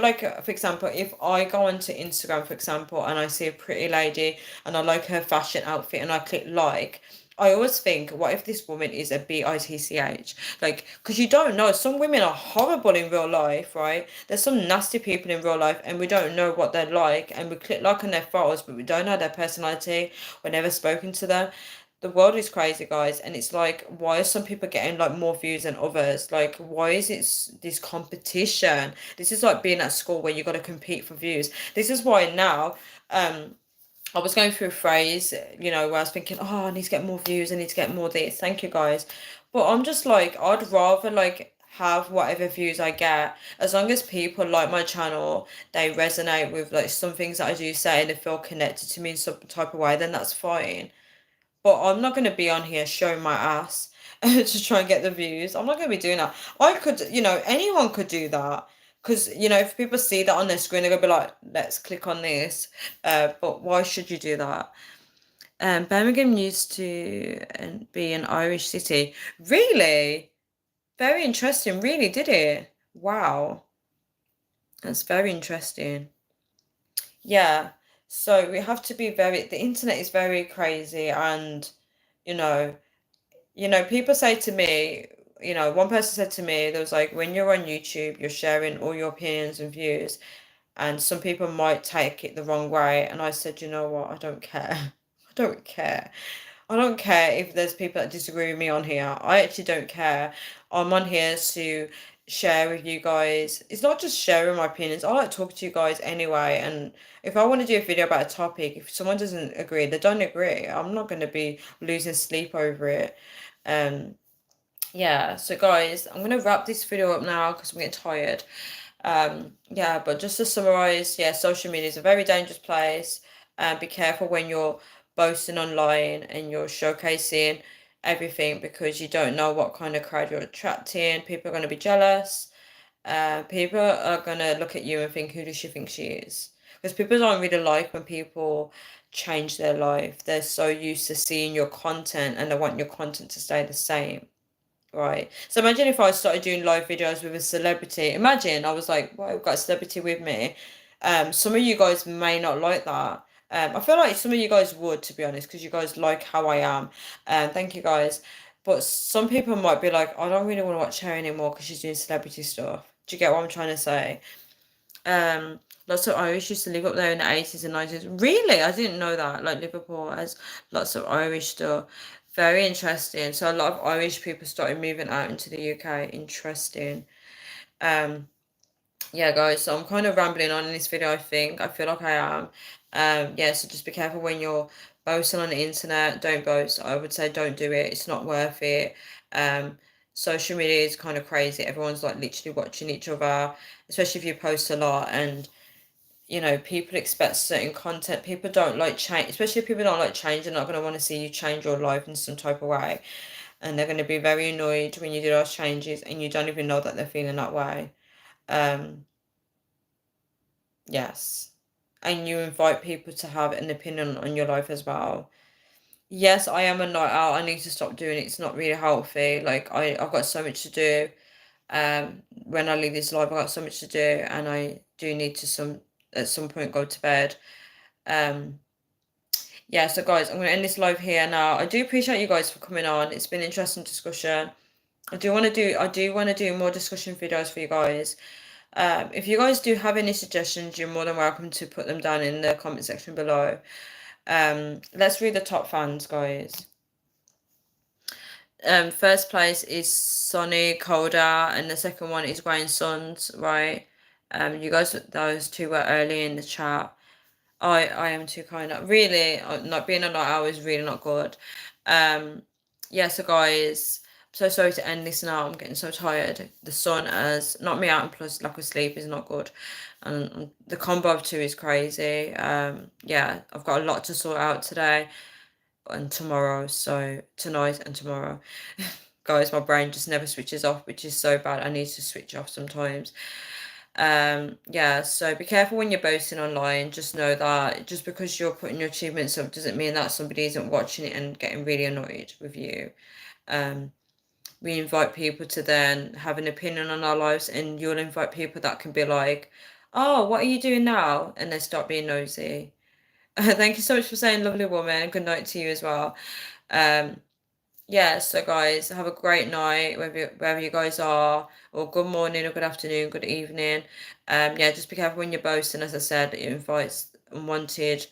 like for example, if I go onto Instagram, for example, and I see a pretty lady and I like her fashion outfit and I click like, I always think, what if this woman is a bitch? Like, because you don't know. Some women are horrible in real life, right? There's some nasty people in real life and we don't know what they're like, and we click like on their photos, but we don't know their personality. We've never spoken to them. The world is crazy, guys, and it's like, why are some people getting like more views than others? Like, why is it this competition? This is like being at school where you got to compete for views. This is why now, um, I was going through a phrase, where I was thinking, oh, I need to get more views, I need to get more this. Thank you, guys. But I'm just like, I'd rather like have whatever views I get, as long as people like my channel, they resonate with like some things that I do say and they feel connected to me in some type of way, then that's fine. But I'm not going to be on here showing my ass to try and get the views. I'm not going to be doing that. I could, anyone could do that. Because, if people see that on their screen, they're going to be like, let's click on this. But why should you do that? Birmingham used to be an Irish city. Really? Very interesting. Really, did it? Wow. That's very interesting. Yeah. So we have to be the internet is very crazy, and, you know, people say to me, one person said to me, there was like, when you're on YouTube, you're sharing all your opinions and views, and some people might take it the wrong way. And I said, you know what? I don't care. I don't care. I don't care if there's people that disagree with me on here. I actually don't care. I'm on here to share with you guys. It's not just sharing my opinions. I like talking to you guys anyway. And if I want to do a video about a topic, if someone doesn't agree, they don't agree. I'm not going to be losing sleep over it. Um, yeah, so guys, I'm gonna wrap this video up now because I'm getting tired. Yeah, but just to summarize, yeah, social media is a very dangerous place. Be careful when you're boasting online and you're showcasing everything, because you don't know what kind of crowd you're attracting. People are gonna be jealous. People are gonna look at you and think, who does she think she is? Because people don't really like when people change their life. They're so used to seeing your content and they want your content to stay the same. Right. So imagine if I started doing live videos with a celebrity. Imagine I was like, well, I've got a celebrity with me. Some of you guys may not like that. I feel like some of you guys would, to be honest, because you guys like how I am. Thank you guys. But some people might be like, I don't really want to watch her anymore because she's doing celebrity stuff. Do you get what I'm trying to say? Lots of Irish used to live up there in the 80s and 90s. Really? I didn't know that. Like, Liverpool has lots of Irish stuff. Very interesting. So a lot of Irish people started moving out into the UK. Interesting. Um, yeah, guys, so I'm kind of rambling on in this video, I think. I feel like I am. Yeah, so just be careful when you're boasting on the internet. Don't boast. I would say don't do it. It's not worth it. Um, Social media is kind of crazy. Everyone's like literally watching each other, especially if you post a lot, and people expect certain content. People don't like change, especially if people don't like change. They're not going to want to see you change your life in some type of way, and they're going to be very annoyed when you do those changes and you don't even know that they're feeling that way. Um, yes, and you invite people to have an opinion on your life as well. Yes, I am a night out. I need to stop doing it. It's not really healthy. Like, I've got so much to do. When I leave this life, I've got so much to do, and I do need to at some point go to bed. Um, yeah, so guys, I'm gonna end this live here now. I do appreciate you guys for coming on. It's been an interesting discussion. I do want to do more discussion videos for you guys. If you guys do have any suggestions, you're more than welcome to put them down in the comment section below. Let's read the top fans, guys. First place is Sonny Coda, and the second one is Grain Sons, right? You guys, those two were early in the chat. I am too kind. Really, not being a night owl is really not good. Yeah, so guys, I'm so sorry to end this now. I'm getting so tired. The sun has knocked me out, and plus lack of sleep is not good. And the combo of two is crazy. Yeah, I've got a lot to sort out today and tomorrow. So tonight and tomorrow. Guys, my brain just never switches off, which is so bad. I need to switch off sometimes. Yeah, so be careful when you're boasting online. Just know that just because you're putting your achievements up doesn't mean that somebody isn't watching it and getting really annoyed with you. Um, we invite people to then have an opinion on our lives, and you'll invite people that can be like, "Oh, what are you doing now?" And they start being nosy. Thank you so much for saying lovely woman. Good night to you as well. Um, yeah, so guys, have a great night wherever you guys are, or good morning, or good afternoon, good evening. Yeah, just be careful when you're boasting. As I said, it invites unwanted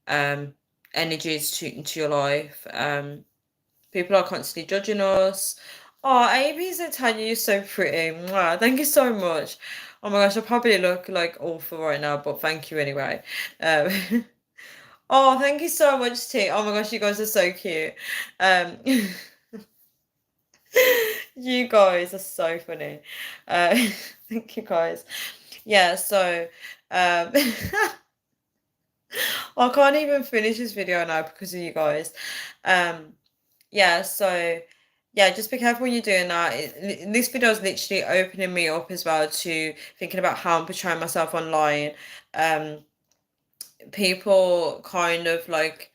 um energies into your life. People are constantly judging us. Oh, Amy's and Tanya, you're so pretty. Mwah, thank you so much. Oh my gosh, I probably look like awful right now, but thank you anyway. Um, oh, thank you so much, T. Oh my gosh, you guys are so cute. Um, you guys are so funny. Uh, thank you guys. Yeah, so um, I can't even finish this video now because of you guys. Um, yeah, so yeah, just be careful when you're doing that. This video is literally opening me up as well to thinking about how I'm portraying myself online. Um, People kind of like,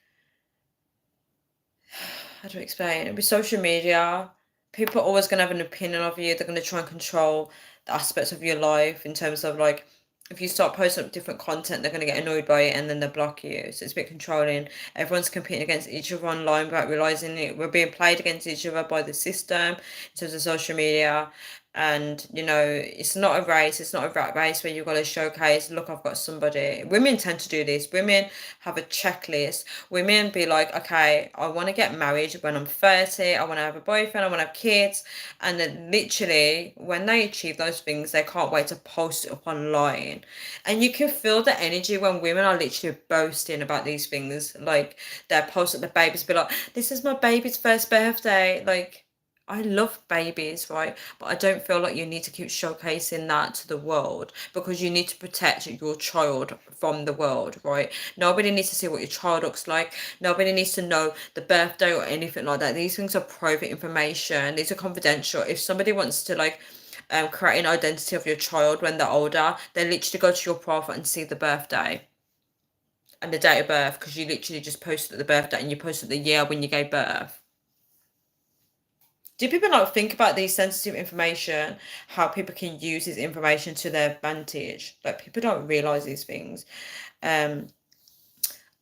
how do I explain it? With social media, people are always going to have an opinion of you. They're going to try and control the aspects of your life in terms of like, if you start posting up different content, they're going to get annoyed by it and then they block you. So it's a bit controlling. Everyone's competing against each other online without realizing it. We're being played against each other by the system in terms of social media. And it's not a race, it's not a rat race where you've got to showcase, look, I've got somebody. Women tend to do this. Women have a checklist. Women be like, okay, I want to get married when I'm 30, I want to have a boyfriend, I want to have kids. And then literally, when they achieve those things, they can't wait to post it up online. And you can feel the energy when women are literally boasting about these things. Like, they're posting the babies, be like, this is my baby's first birthday. Like, I love babies, right? But I don't feel like you need to keep showcasing that to the world because you need to protect your child from the world, right? Nobody needs to see what your child looks like. Nobody needs to know the birthday or anything like that. These things are private information. These are confidential. If somebody wants to like create an identity of your child when they're older, they literally go to your profile and see the birthday and the date of birth because you literally just posted the birthday and you posted the year when you gave birth. Do people not think about these sensitive information, how people can use this information to their advantage? Like people don't realize these things. Um,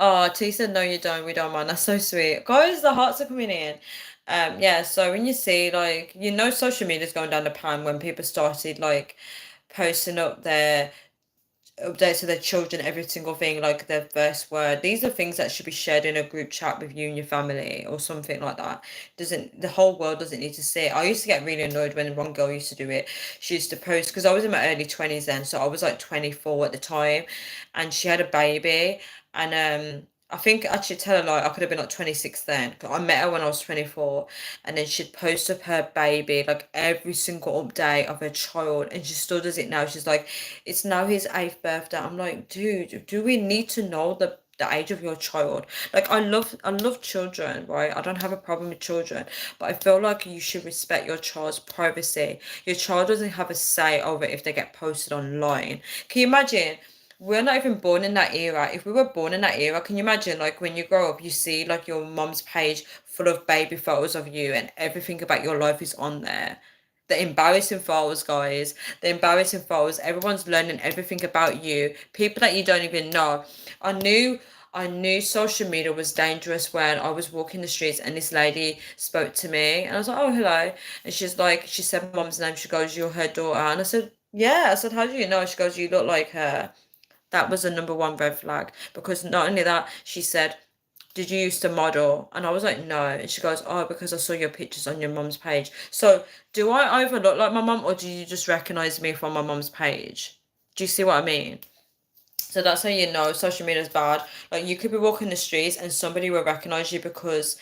oh, T said, no, you don't. We don't mind. That's so sweet. Guys, the hearts are coming in. Yeah, so when you see like, social media is going down the pan when people started like posting up their updates to their children, every single thing, like their first word. These are things that should be shared in a group chat with you and your family or something like that. Doesn't the whole world doesn't need to see it. I used to get really annoyed when one girl used to do it. She used to post because I was in my early 20s then, so I was like 24 at the time, and she had a baby, and I think actually tell her like I could have been like 26 then. 'Cause I met her when I was 24, and then she'd post up her baby like every single update of her child, and she still does it now. She's like, it's now his 8th birthday. I'm like, dude, do we need to know the age of your child? Like, I love children, right? I don't have a problem with children, but I feel like you should respect your child's privacy. Your child doesn't have a say over if they get posted online. Can you imagine? We're not even born in that era. If we were born in that era, can you imagine like when you grow up, you see like your mom's page full of baby photos of you and everything about your life is on there. The embarrassing photos, guys. The embarrassing photos. Everyone's learning everything about you. People that you don't even know. I knew I knew social media was dangerous when I was walking the streets and this lady spoke to me and I was like, oh hello. And she's like, she said my mom's name. She goes, you're her daughter. And I said, yeah. I said, how do you know? She goes, you look like her. That was a number one red flag because not only that, she said, did you used to model? And I was like, no. And she goes, oh, because I saw your pictures on your mum's page. So do I either look like my mum or do you just recognize me from my mum's page? Do you see what I mean? So that's how you know social media is bad. Like you could be walking the streets and somebody will recognize you because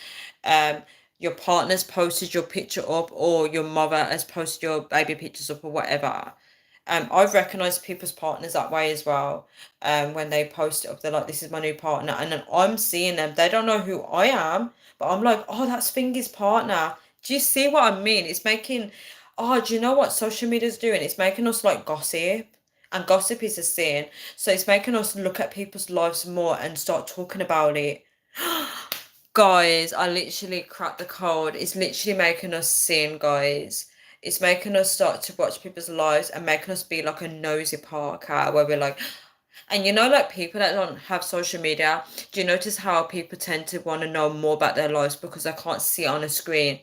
um your partner's posted your picture up or your mother has posted your baby pictures up or whatever. I've recognized people's partners that way as well. When they post it up, they're like, "This is my new partner," and then I'm seeing them. They don't know who I am, but I'm like, "Oh, that's Fingy's partner." Do you see what I mean? It's making, oh, do you know what social media's doing? It's making us like gossip, and gossip is a sin. So it's making us look at people's lives more and start talking about it. Guys, I literally cracked the code. It's literally making us sin, guys. It's making us start to watch people's lives and making us be like a nosy parker where we're like, and you know, like people that don't have social media, do you notice how people tend to want to know more about their lives because they can't see it on a screen?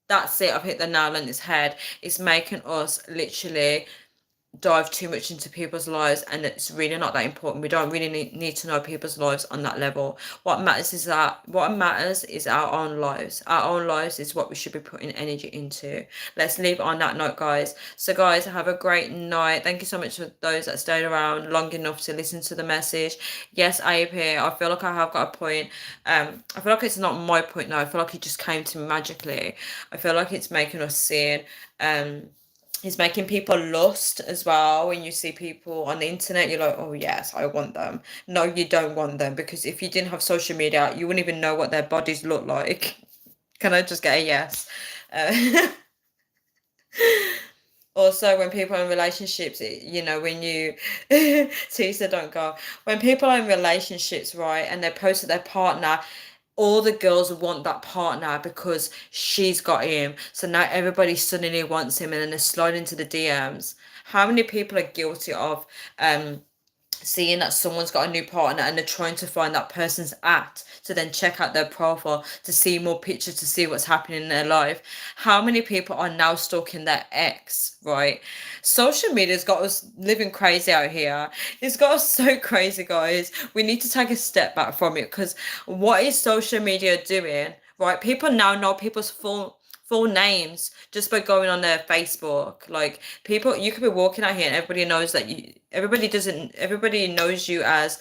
That's it. I've hit the nail on its head. It's making us literally dive too much into people's lives, and it's really not that important. We don't really need to know people's lives on that level. What matters is our own lives. Our own lives is what we should be putting energy into. Let's leave it on that note, guys. So guys, have a great night. Thank you so much for those that stayed around long enough to listen to the message. Yes, AP, I feel like I have got a point. I feel like it's not my point now. I feel like it just came to me magically. I feel like it's making us see it's making people lust as well. When you see people on the internet, you're like, oh yes, I want them. No, you don't want them, because if you didn't have social media, you wouldn't even know what their bodies look like. Can I just get a yes? Uh, also, when people are in relationships, when you Tisa, don't go. When people are in relationships, right, and they post that their partner, all the girls want that partner because she's got him. So now everybody suddenly wants him, and then they slide into the DMs. How many people are guilty of seeing that someone's got a new partner and they're trying to find that person's at to then check out their profile to see more pictures, to see what's happening in their life? How many people are now stalking their ex, right? Social media's got us living crazy out here. It's got us so crazy, guys. We need to take a step back from it, because what is social media doing, right? People now know people's full names just by going on their Facebook. Like, people, you could be walking out here and everybody knows that everybody knows you as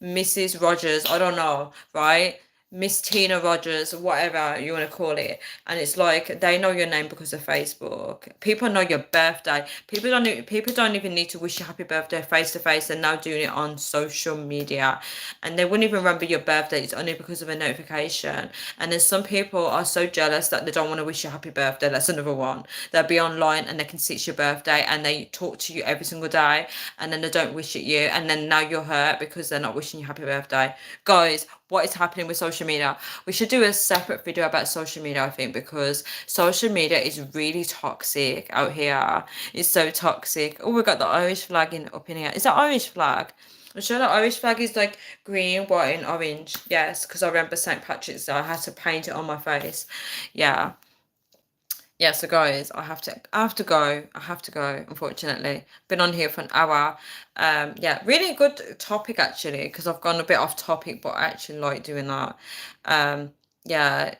Mrs. Rogers, I don't know, right? Miss Tina Rogers, whatever you want to call it. And it's like they know your name because of Facebook. People know your birthday. People don't even need to wish you happy birthday face to face. They're now doing it on social media. And they wouldn't even remember your birthday. It's only because of a notification. And then some people are so jealous that they don't want to wish you happy birthday. That's another one. They'll be online and they can see it's your birthday and they talk to you every single day, and then they don't wish it you, and then now you're hurt because they're not wishing you happy birthday. Guys, what is happening with social media? We should do a separate video about social media, I think, because social media is really toxic out here. It's so toxic. Oh, we got the Irish flag up in here. Is that Irish flag? I'm sure the Irish flag is like green, white, and orange. Yes, because I remember St. Patrick's Day. I had to paint it on my face. Yeah. Yeah, so guys, I have to go, unfortunately. Been on here for an hour. Yeah, really good topic actually, because I've gone a bit off topic, but I actually like doing that. Um, yeah,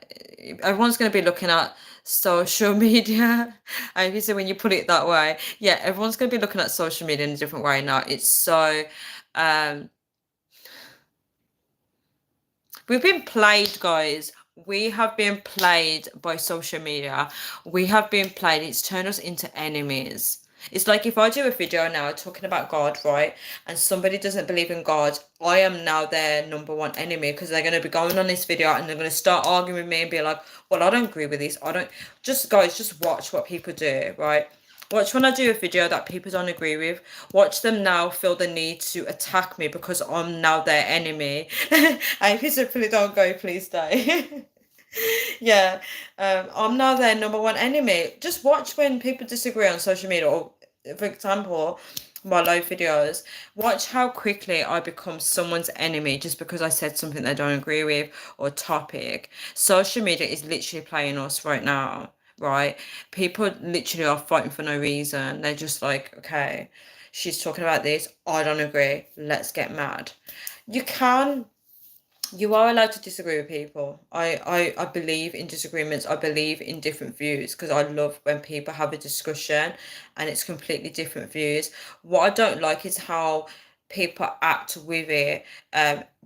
everyone's going to be looking at social media. And if you say when you put it that way, yeah, everyone's going to be looking at social media in a different way now. It's so, um, we've been played, guys. We have been played by social media. We have been played. It's turned us into enemies. It's like if I do a video now talking about God, right? And somebody doesn't believe in God, I am now their number one enemy, because they're going to be going on this video and they're going to start arguing with me and be like, well, I don't agree with this. I don't. Just, guys, just watch what people do, right? Watch when I do a video that people don't agree with. Watch them now feel the need to attack me because I'm now their enemy. And if you simply don't go, please stay. Yeah, I'm now their number one enemy. Just watch when people disagree on social media, or for example, my live videos. Watch how quickly I become someone's enemy just because I said something they don't agree with, or topic. Social media is literally playing us right now, right? People literally are fighting for no reason. They're just like, okay, she's talking about this, I don't agree, let's get mad. You can you are allowed to disagree with people. I believe in disagreements. I believe in different views, because I love when people have a discussion and it's completely different views. What I don't like is how people act with it.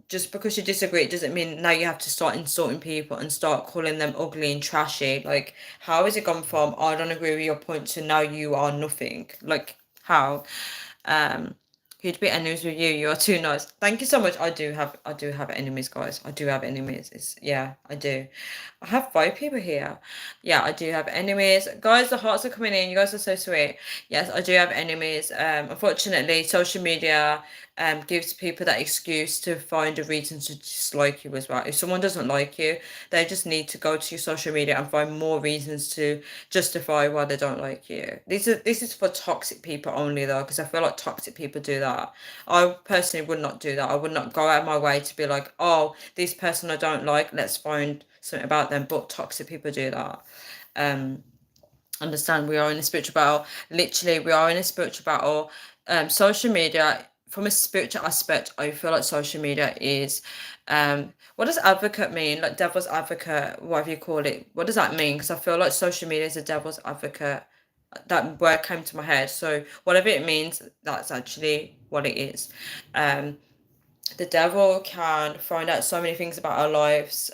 Just because you disagree, it doesn't mean now you have to start insulting people and start calling them ugly and trashy. Like, how has it gone from I don't agree with your point to now you are nothing? Like, how? Um, Who'd be enemies with you? You're too nice. Thank you so much. I do have enemies, guys. I do have enemies. Yeah, I do. I have five people here. Yeah, I do have enemies. Guys, the hearts are coming in. You guys are so sweet. Yes, I do have enemies. Unfortunately, social media gives people that excuse to find a reason to dislike you as well. If someone doesn't like you, they just need to go to your social media and find more reasons to justify why they don't like you. This is for toxic people only though, because I feel like toxic people do that. I personally would not do that. I would not go out of my way to be like, oh, this person I don't like, let's find something about them. But toxic people do that. Um, understand we are in a spiritual battle. Literally, we are in a spiritual battle. Social media, from a spiritual aspect, I feel like social media is what does advocate mean? Like devil's advocate, whatever you call it. What does that mean? Because I feel like social media is a devil's advocate. That word came to my head. So whatever it means, that's actually what it is. Um, the devil can find out so many things about our lives.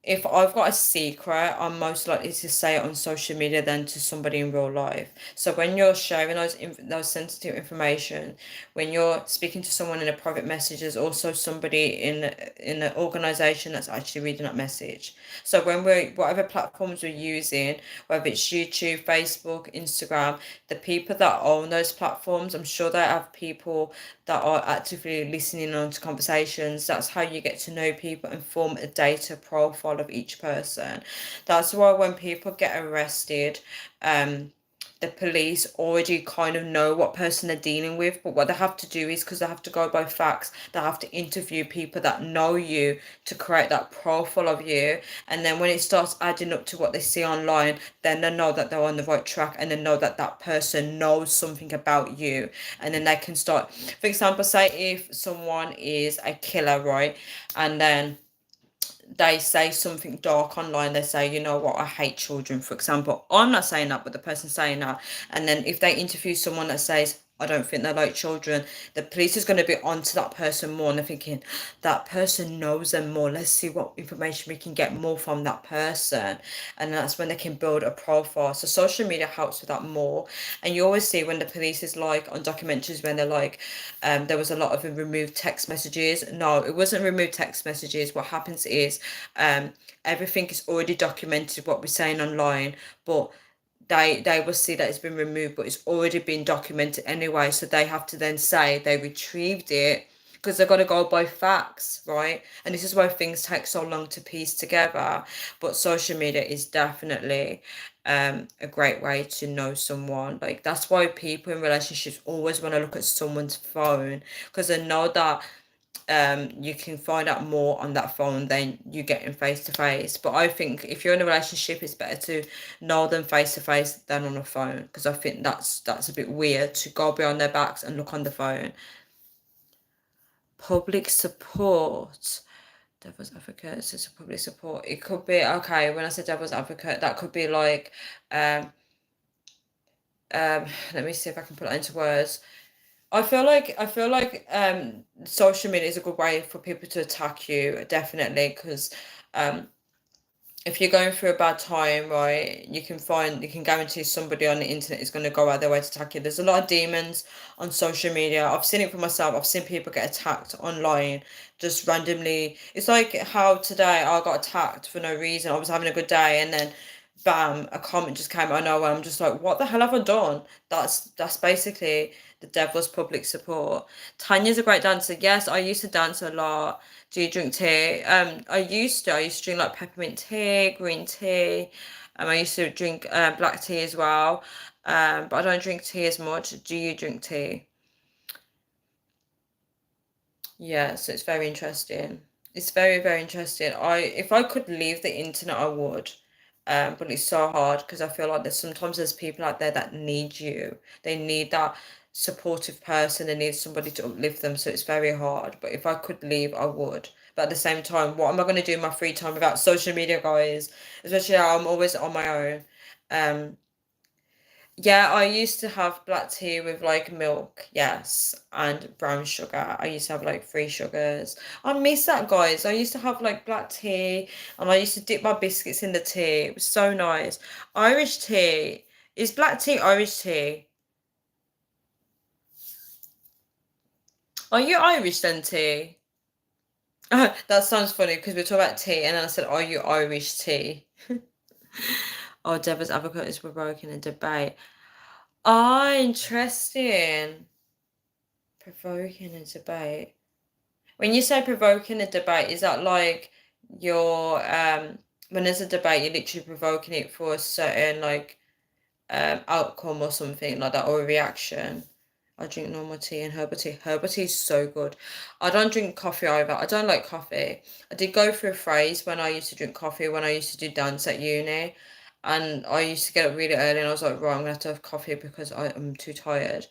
If I've got a secret, I'm most likely to say it on social media than to somebody in real life. So when you're sharing those sensitive information, when you're speaking to someone in a private message, there's also somebody in an organization that's actually reading that message. So when we're whatever platforms we're using, whether it's YouTube, Facebook, Instagram, the people that own those platforms, I'm sure they have people that are actively listening on to conversations. That's how you get to know people and form a data profile of each person. That's why when people get arrested, the police already kind of know what person they're dealing with, but what they have to do is, because they have to go by facts, they have to interview people that know you to create that profile of you. And then when it starts adding up to what they see online, then they know that they're on the right track, and they know that that person knows something about you. And then they can start, for example, say if someone is a killer, right? And then they say something dark online, they say, you know what, I hate children, for example. I'm not saying that, but the person saying that. And then if they interview someone that says, I don't think they like children, the police is going to be onto that person more, and they're thinking, that person knows them more. Let's see what information we can get more from that person. And that's when they can build a profile. So social media helps with that more. And you always see when the police is like on documentaries, when they're like, there was a lot of removed text messages. No, it wasn't removed text messages. What happens is everything is already documented, what we're saying online, but they will see that it's been removed, but it's already been documented anyway. So they have to then say they retrieved it, because they've got to go by facts, right? And this is why things take so long to piece together. But social media is definitely a great way to know someone. Like that's why people in relationships always want to look at someone's phone, because they know that you can find out more on that phone than you get in face to face. But I think if you're in a relationship, it's better to know them face to face than on a phone, because I think that's a bit weird to go behind their backs and look on the phone. Public support. Devil's advocate, so it's a public support. It could be okay. When I say devil's advocate, that could be like um let me see if I can put it into words. I feel like social media is a good way for people to attack you, definitely, because um if you're going through a bad time, right, you can guarantee somebody on the internet is going to go out their way to attack you. There's a lot of demons on social media. I've seen it for myself. I've seen people get attacked online just randomly. It's like how today I got attacked for no reason. I was having a good day, and then bam, a comment just came out of nowhere. I'm just like, what the hell have I done? That's basically the devil's public support. Tanya's a great dancer. Yes, I used to dance a lot. Do you drink tea? I used to drink like peppermint tea, green tea. I used to drink black tea as well. But I don't drink tea as much. Do you drink tea? Yeah, so it's very interesting. It's very, very interesting. If I could leave the internet, I would. But it's so hard because I feel like there's people out there that need you. They need that supportive person. They need somebody to uplift them. So it's very hard. But if I could leave, I would. But at the same time, what am I going to do in my free time without social media, guys? Especially now I'm always on my own. Um, yeah, I used to have black tea with like milk, yes, and brown sugar. I used to have like three sugars. I miss that, guys. I used to have like black tea, and I used to dip my biscuits in the tea. It was so nice. Irish tea. Is black tea Irish tea? Are you Irish then, T? That sounds funny because we're talking about tea, and then I said, "Are you Irish tea?" Oh, Deborah's advocate is provoking a debate. Ah, interesting. Provoking a debate. When you say provoking a debate, is that like you're when there's a debate, you're literally provoking it for a certain like outcome or something like that or a reaction? I drink normal tea and herbal tea. Herbal tea is so good. I don't drink coffee either. I don't like coffee. I did go through a phase when I used to drink coffee when I used to do dance at uni. And I used to get up really early and I was like, right, I'm gonna have to have coffee because I'm too tired,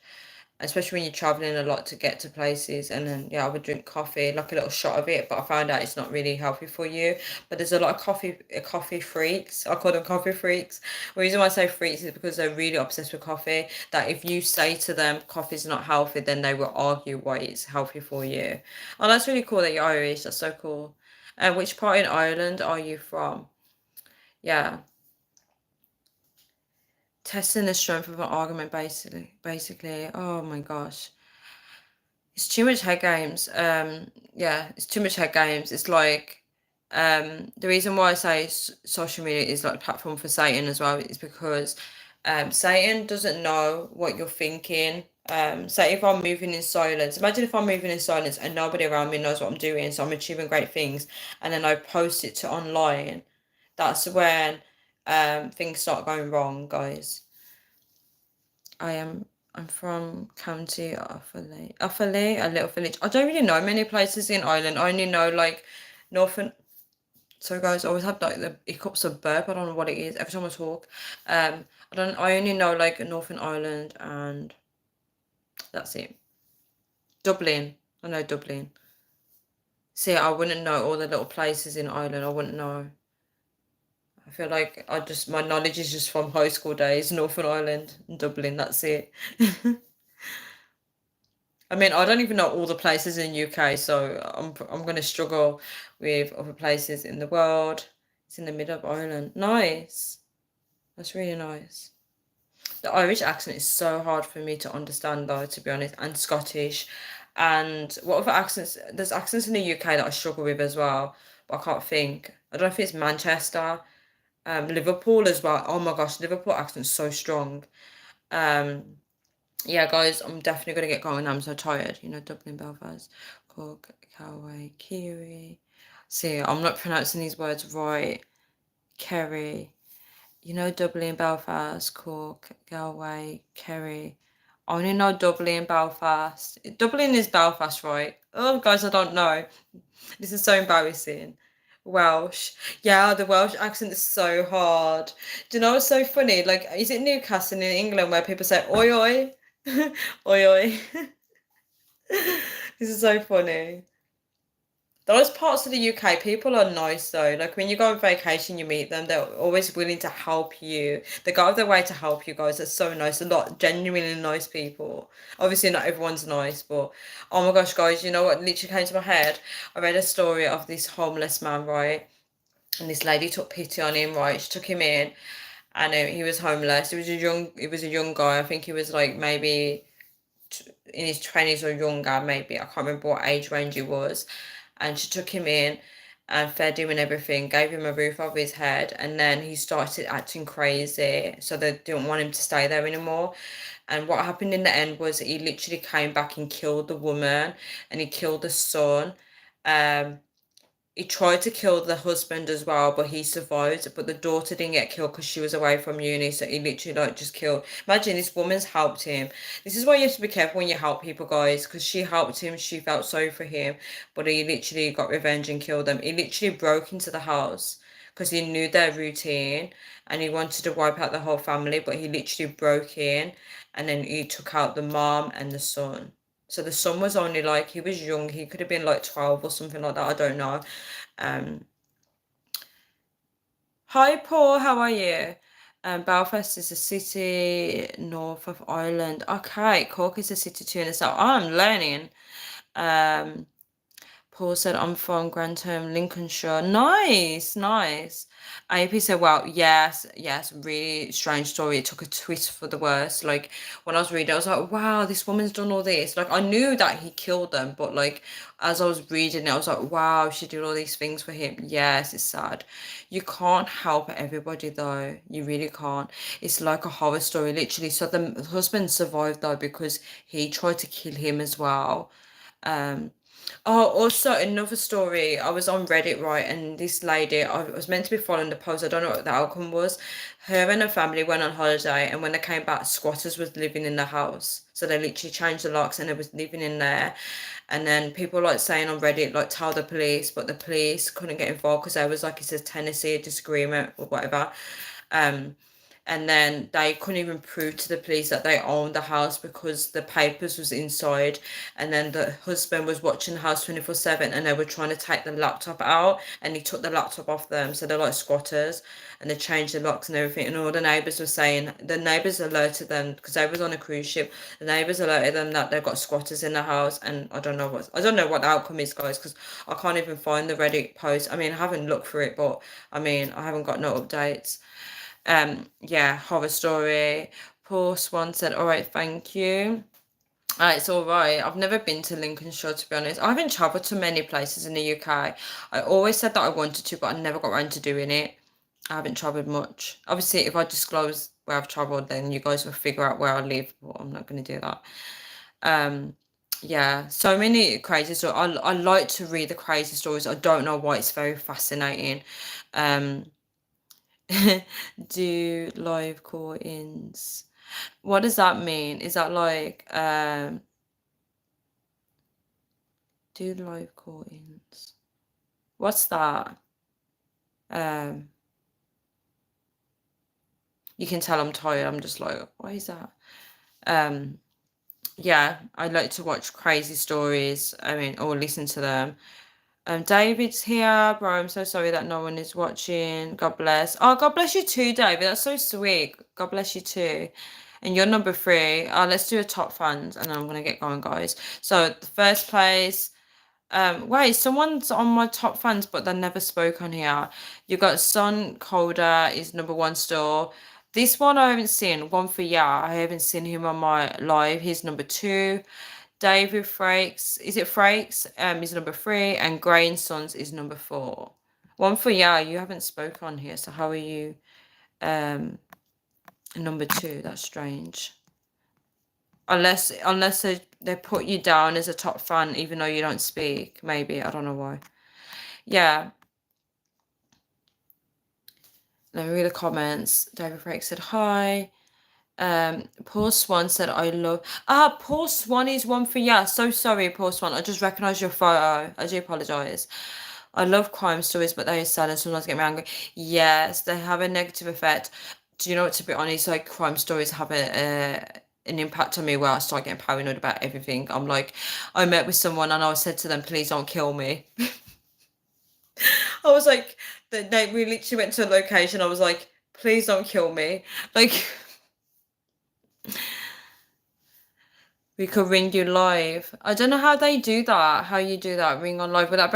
especially when you're traveling a lot to get to places. And then yeah, I would drink coffee, like a little shot of it, but I found out it's not really healthy for you. But there's a lot of coffee freaks. I call them coffee freaks. The reason why I say freaks is because they're really obsessed with coffee. That if you say to them coffee's not healthy, then they will argue why it's healthy for you. Oh, that's really cool that you're Irish. That's so cool. And which part in Ireland are you from? Yeah. Testing the strength of an argument, basically. Oh my gosh. It's too much head games. Yeah, it's too much head games. It's like the reason why I say social media is like a platform for Satan as well is because Satan doesn't know what you're thinking. Say if I'm moving in silence, imagine if I'm moving in silence and nobody around me knows what I'm doing, so I'm achieving great things, and then I post it to online. That's when things start going wrong, guys. I am I'm from County Offaly. Offaly, a little village. I don't really know many places in Ireland. I only know like Northern. So guys, I always have like the hiccups of burp. I don't know what it is every time I talk. I don't. I only know like Northern Ireland and that's it. Dublin. I know Dublin. See, I wouldn't know all the little places in Ireland. I wouldn't know. I feel like my knowledge is just from high school days, Northern Ireland and Dublin. That's it. I mean, I don't even know all the places in UK, so I'm gonna struggle with other places in the world. It's in the middle of Ireland. Nice. That's really nice. The Irish accent is so hard for me to understand, though, to be honest, and Scottish. And what other accents? There's accents in the UK that I struggle with as well, but I can't think. I don't know if it's Manchester, Liverpool as well. Oh my gosh, Liverpool accent's so strong. Um, yeah, guys, I'm definitely gonna get going. I'm so tired. You know, Dublin, Belfast, Cork, Galway, Kerry. See, I'm not pronouncing these words right. Kerry. You know, Dublin, Belfast, Cork, Galway, Kerry. I only know Dublin, Belfast. Dublin is Belfast, right? Oh, guys, I don't know. This is so embarrassing. Welsh. Yeah, the Welsh accent is so hard. Do you know what's so funny? Like, is it Newcastle in England where people say oi oi? Oi oi. This is so funny. Those parts of the UK, people are nice though. Like when you go on vacation, you meet them, they're always willing to help you. They go out of their way to help you guys. That's so nice. A lot genuinely nice people. Obviously, not everyone's nice, but oh my gosh, guys, you know what literally came to my head? I read a story of this homeless man, right? And this lady took pity on him, right? She took him in, and he was homeless. He was a young guy. I think he was like maybe in his 20s or younger, maybe. I can't remember what age range he was. And she took him in and fed him and everything, gave him a roof over his head, and then he started acting crazy. So they didn't want him to stay there anymore. And what happened in the end was he literally came back and killed the woman and he killed the son. Um, he tried to kill the husband as well, but he survived. But the daughter didn't get killed because she was away from uni. So he literally like just killed. Imagine this woman's helped him. This is why you have to be careful when you help people, guys, because she helped him. She felt sorry for him, but he literally got revenge and killed them. He literally broke into the house because he knew their routine and he wanted to wipe out the whole family. But he literally broke in and then he took out the mom and the son. So the son was only like, he was young, he could have been like 12 or something like that, I don't know. Um, Hi Paul, how are you? Belfast is a city north of Ireland. Okay, Cork is a city too in the south. I'm learning. Um, Paul said, I'm from Grantham, Lincolnshire. Nice, nice. AP said, well, yes, yes, really strange story. It took a twist for the worse. Like, when I was reading, I was like, wow, this woman's done all this. Like, I knew that he killed them, but like, as I was reading it, I was like, wow, she did all these things for him. Yes, it's sad. You can't help everybody, though. You really can't. It's like a horror story, literally. So the husband survived, though, because he tried to kill him as well. Um, Oh, also another story. I was on Reddit, right, and this lady, I was meant to be following the post. I don't know what the outcome was. Her and her family went on holiday, and when they came back, squatters was living in the house. So they literally changed the locks, and they was living in there. And then people like saying on Reddit, like tell the police, but the police couldn't get involved because there was like it says Tennessee disagreement or whatever. Um, and then they couldn't even prove to the police that they owned the house because the papers was inside, and then the husband was watching the house 24/7, and they were trying to take the laptop out, and he took the laptop off them, so they're like squatters, and they changed the locks and everything, and all the neighbors were saying, the neighbors alerted them because they was on a cruise ship, the neighbors alerted them that they've got squatters in the house. And I don't know what the outcome is, guys, because I can't even find the Reddit post. I mean, I haven't looked for it, but I mean, I haven't got no updates. Yeah, horror story. Poor Swan said, all right, thank you. It's all right. I've never been to Lincolnshire, to be honest. I haven't travelled to many places in the UK. I always said that I wanted to, but I never got around to doing it. I haven't travelled much. Obviously, if I disclose where I've travelled, then you guys will figure out where I live, but I'm not going to do that. Um, yeah, so many crazy stories. I like to read the crazy stories. I don't know why, it's very fascinating. Um, do live call-ins. What does that mean? Is that like do live call-ins? What's that? Um you can tell I'm tired. I'm just like, what is that? Um yeah, I like to watch crazy stories. I mean, or listen to them. David's here, bro. I'm so sorry that no one is watching. God bless. Oh, God bless you too, David. That's so sweet. God bless you too. And you're number three. Let's do a top fans, and then I'm gonna get going, guys. So the first place. Wait, someone's on my top fans, but they never spoke on here. You got Son Calder is number one still. This one I haven't seen. One for yeah, I haven't seen him on my live. He's number two. David Frakes, is it Frakes? Is number three, and Gray and Sons is number four. One for yeah, you haven't spoken on here, so how are you? Number two. That's strange. Unless they put you down as a top fan, even though you don't speak. Maybe I don't know why. Yeah. Let me read the comments. David Frakes said hi. Paul Swan said, I love. Paul Swan is one for yeah. So sorry, Paul Swan. I just recognise your photo. I do apologise. I love crime stories, but they are sad and sometimes get me angry. Yes, they have a negative effect. Do you know what? To be honest, like crime stories have an impact on me where I start getting paranoid about everything. I'm like, I met with someone and I said to them, please don't kill me. I was like, we literally went to a location. I was like, please don't kill me. Like, we could ring you live. I don't know how they do that. How you do that? Ring on live. Would that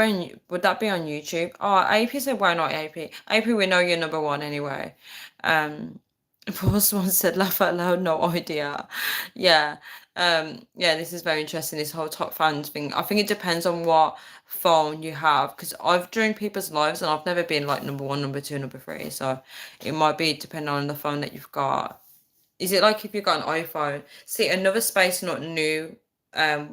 be on YouTube? Oh, AP said why not AP? AP, we know you're number one anyway. Paul Swan said laugh out loud, no idea. Yeah. Yeah, this is very interesting, this whole top fans thing. I think it depends on what phone you have, because I've joined people's lives and I've never been like number one, number two, number three. So it might be depending on the phone that you've got. Is it like if you've got an iPhone? See, another space not new,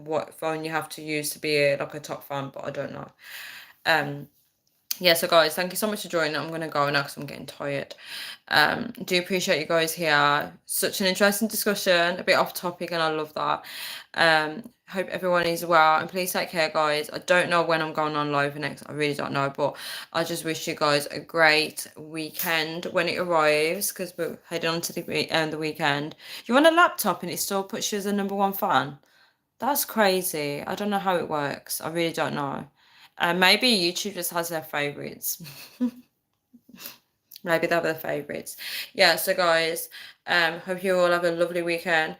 what phone you have to use to be like a top fan, but I don't know. Yeah, so guys, thank you so much for joining. I'm gonna go now because I'm getting tired. Do appreciate you guys here. Such an interesting discussion, a bit off topic, and I love that. Hope everyone is well, and please take care, guys. I don't know when I'm going on live next. I really don't know, but I just wish you guys a great weekend when it arrives, because we're heading on to the weekend. You're on a laptop and it still puts you as a number one fan. That's crazy. I don't know how it works. I really don't know. Maybe YouTube just has their favorites. Maybe they're the favourites. Yeah, so guys, hope you all have a lovely weekend.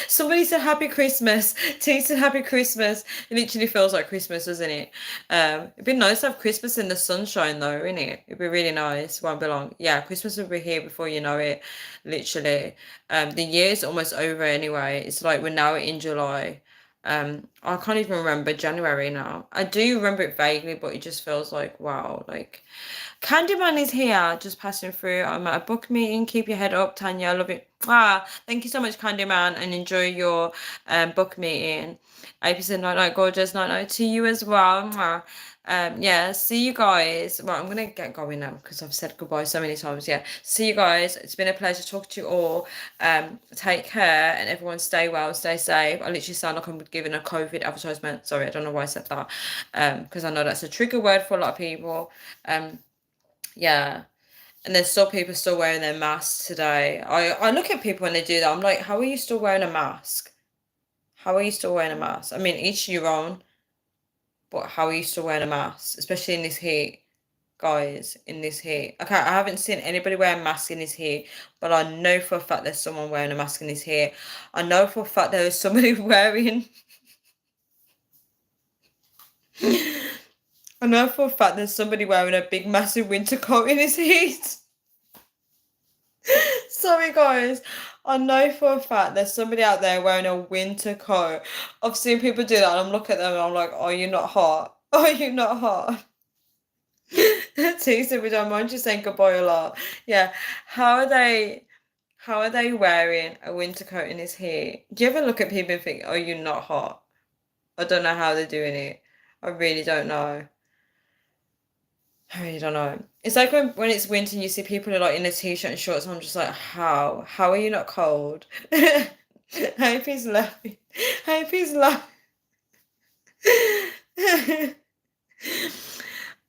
Somebody said happy Christmas. T said happy Christmas. It literally feels like Christmas, doesn't it? It'd be nice to have Christmas in the sunshine though, wouldn't it? It'd be really nice. Won't be long. Yeah, Christmas will be here before you know it. Literally. The year's almost over anyway. It's like we're now in July. I can't even remember January now. I do remember it vaguely, but it just feels like wow, like Candyman is here, just passing through. I'm at a book meeting. Keep your head up, Tanya. I love it. Ah, thank you so much, Candyman, and enjoy your book meeting. AP said night night, gorgeous. Night night to you as well. Mwah. Yeah, see you guys. Well, I'm gonna get going now because I've said goodbye so many times. Yeah, see you guys. It's been a pleasure talking to you all. Take care and everyone stay well, stay safe. I literally sound like I'm giving a COVID advertisement. Sorry, I don't know why I said that. Because I know that's a trigger word for a lot of people. Yeah. And there's still people still wearing their masks today. I look at people when they do that. I'm like, how are you still wearing a mask? How are you still wearing a mask? I mean, each your own, but how are you still wearing a mask? Especially in this heat, guys, in this heat. Okay, I haven't seen anybody wear a mask in this heat, but I know for a fact there's someone wearing a mask in this heat. I know for a fact there is somebody wearing I know for a fact there's somebody wearing a big massive winter coat in this heat. Sorry, guys. I know for a fact there's somebody out there wearing a winter coat. I've seen people do that, and I'm looking at them and I'm like, "Are you not hot? Are you not hot?" Teaser, we don't mind you saying goodbye a lot. Yeah. How are they? How are they wearing a winter coat in this heat? Do you ever look at people and think, "Are you not hot?" I don't know how they're doing it. I really don't know. I really don't know. It's like when it's winter and you see people are like in a t-shirt and shorts, and I'm just like, how? How are you not cold? Hope he's laughing. Hope he's laughing.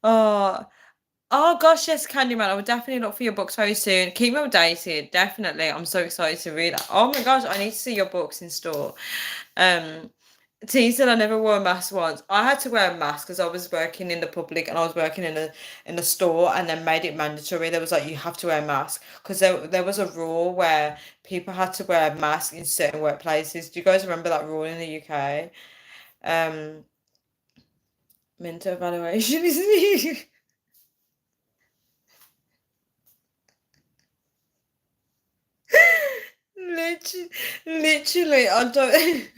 Oh, oh gosh, yes, Candyman. I will definitely look for your books very soon. Keep me updated, definitely. I'm so excited to read that. Oh my gosh, I need to see your books in store. Um, T said I never wore a mask once. I had to wear a mask because I was working in the public and I was working in a store and then made it mandatory. There was like you have to wear a mask because there was a rule where people had to wear a mask in certain workplaces. Do you guys remember that rule in the UK? Um, mental evaluation is literally, literally, I don't.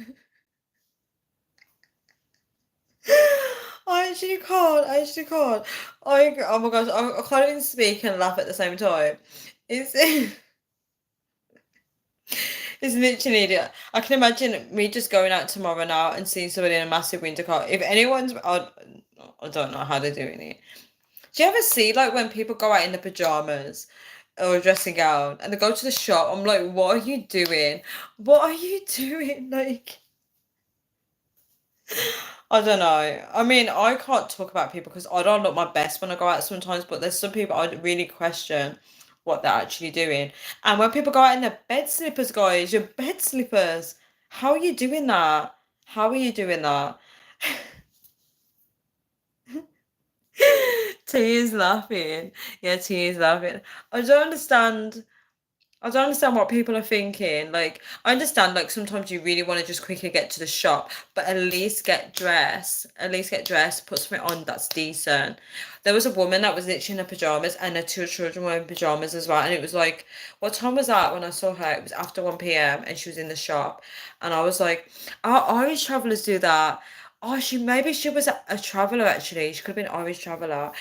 I actually can't. I actually can't. Oh my gosh, I can't even speak and laugh at the same time. It's it's literally I can imagine me just going out tomorrow now and seeing somebody in a massive winter coat. If anyone's, I don't know how they're doing it. Do you ever see like when people go out in the pajamas or a dressing gown and they go to the shop? I'm like, what are you doing? What are you doing? Like. I don't know. I mean, I can't talk about people because I don't look my best when I go out sometimes, but there's some people I really question what they're actually doing. And when people go out in their bed slippers, guys, your bed slippers, how are you doing that? How are you doing that? T is laughing. Yeah, T is laughing. I don't understand. I don't understand what people are thinking. Like, I understand, like, sometimes you really want to just quickly get to the shop, but at least get dressed. At least get dressed, put something on that's decent. There was a woman that was literally in her pajamas, and her two children were in pajamas as well. And it was like, what time was that when I saw her? It was after 1 p.m., and she was in the shop. And I was like, our Irish travelers do that. Oh, maybe she was a traveler actually. She could have been an Irish traveler.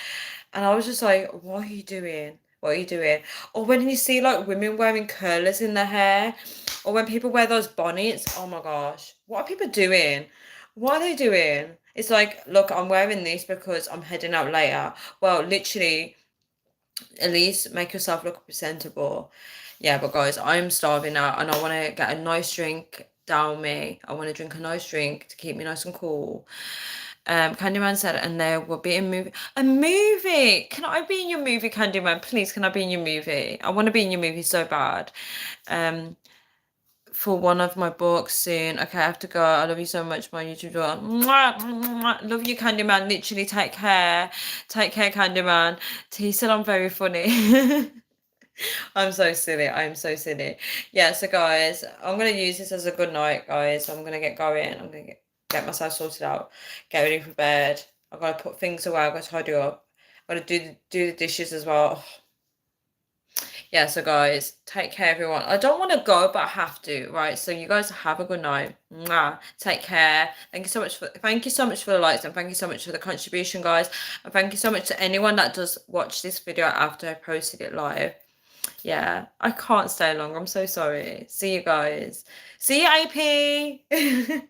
And I was just like, what are you doing? What are you doing? Or when you see like women wearing curlers in their hair, or when people wear those bonnets, oh my gosh, what are people doing? What are they doing? It's like, look, I'm wearing this because I'm heading out later. Well, literally, at least make yourself look presentable. Yeah, but guys, I'm starving now and I want to get a nice drink down me. I want to drink a nice drink to keep me nice and cool. Candyman said, and there will be a movie. A movie! Can I be in your movie, Candyman? Please, can I be in your movie? I want to be in your movie so bad. Um, for one of my books soon. Okay, I have to go. I love you so much, my YouTube channel. Mwah, mwah, mwah. Love you, Candyman. Literally, take care. Take care, Candyman. He said I'm very funny. I'm so silly. I'm so silly. Yeah, so guys, I'm gonna use this as a good night, guys. I'm gonna get going. I'm gonna get myself sorted out, get ready for bed. I gotta put things away. I gotta tidy up. I gotta do the dishes as well. Yeah, so guys, take care, everyone. I don't want to go, but I have to, right? So you guys have a good night. Mwah. Take care. Thank you so much for the likes, and thank you so much for the contribution, guys. And thank you so much to anyone that does watch this video after I posted it live. Yeah, I can't stay long. I'm so sorry. See you guys. See you, AP.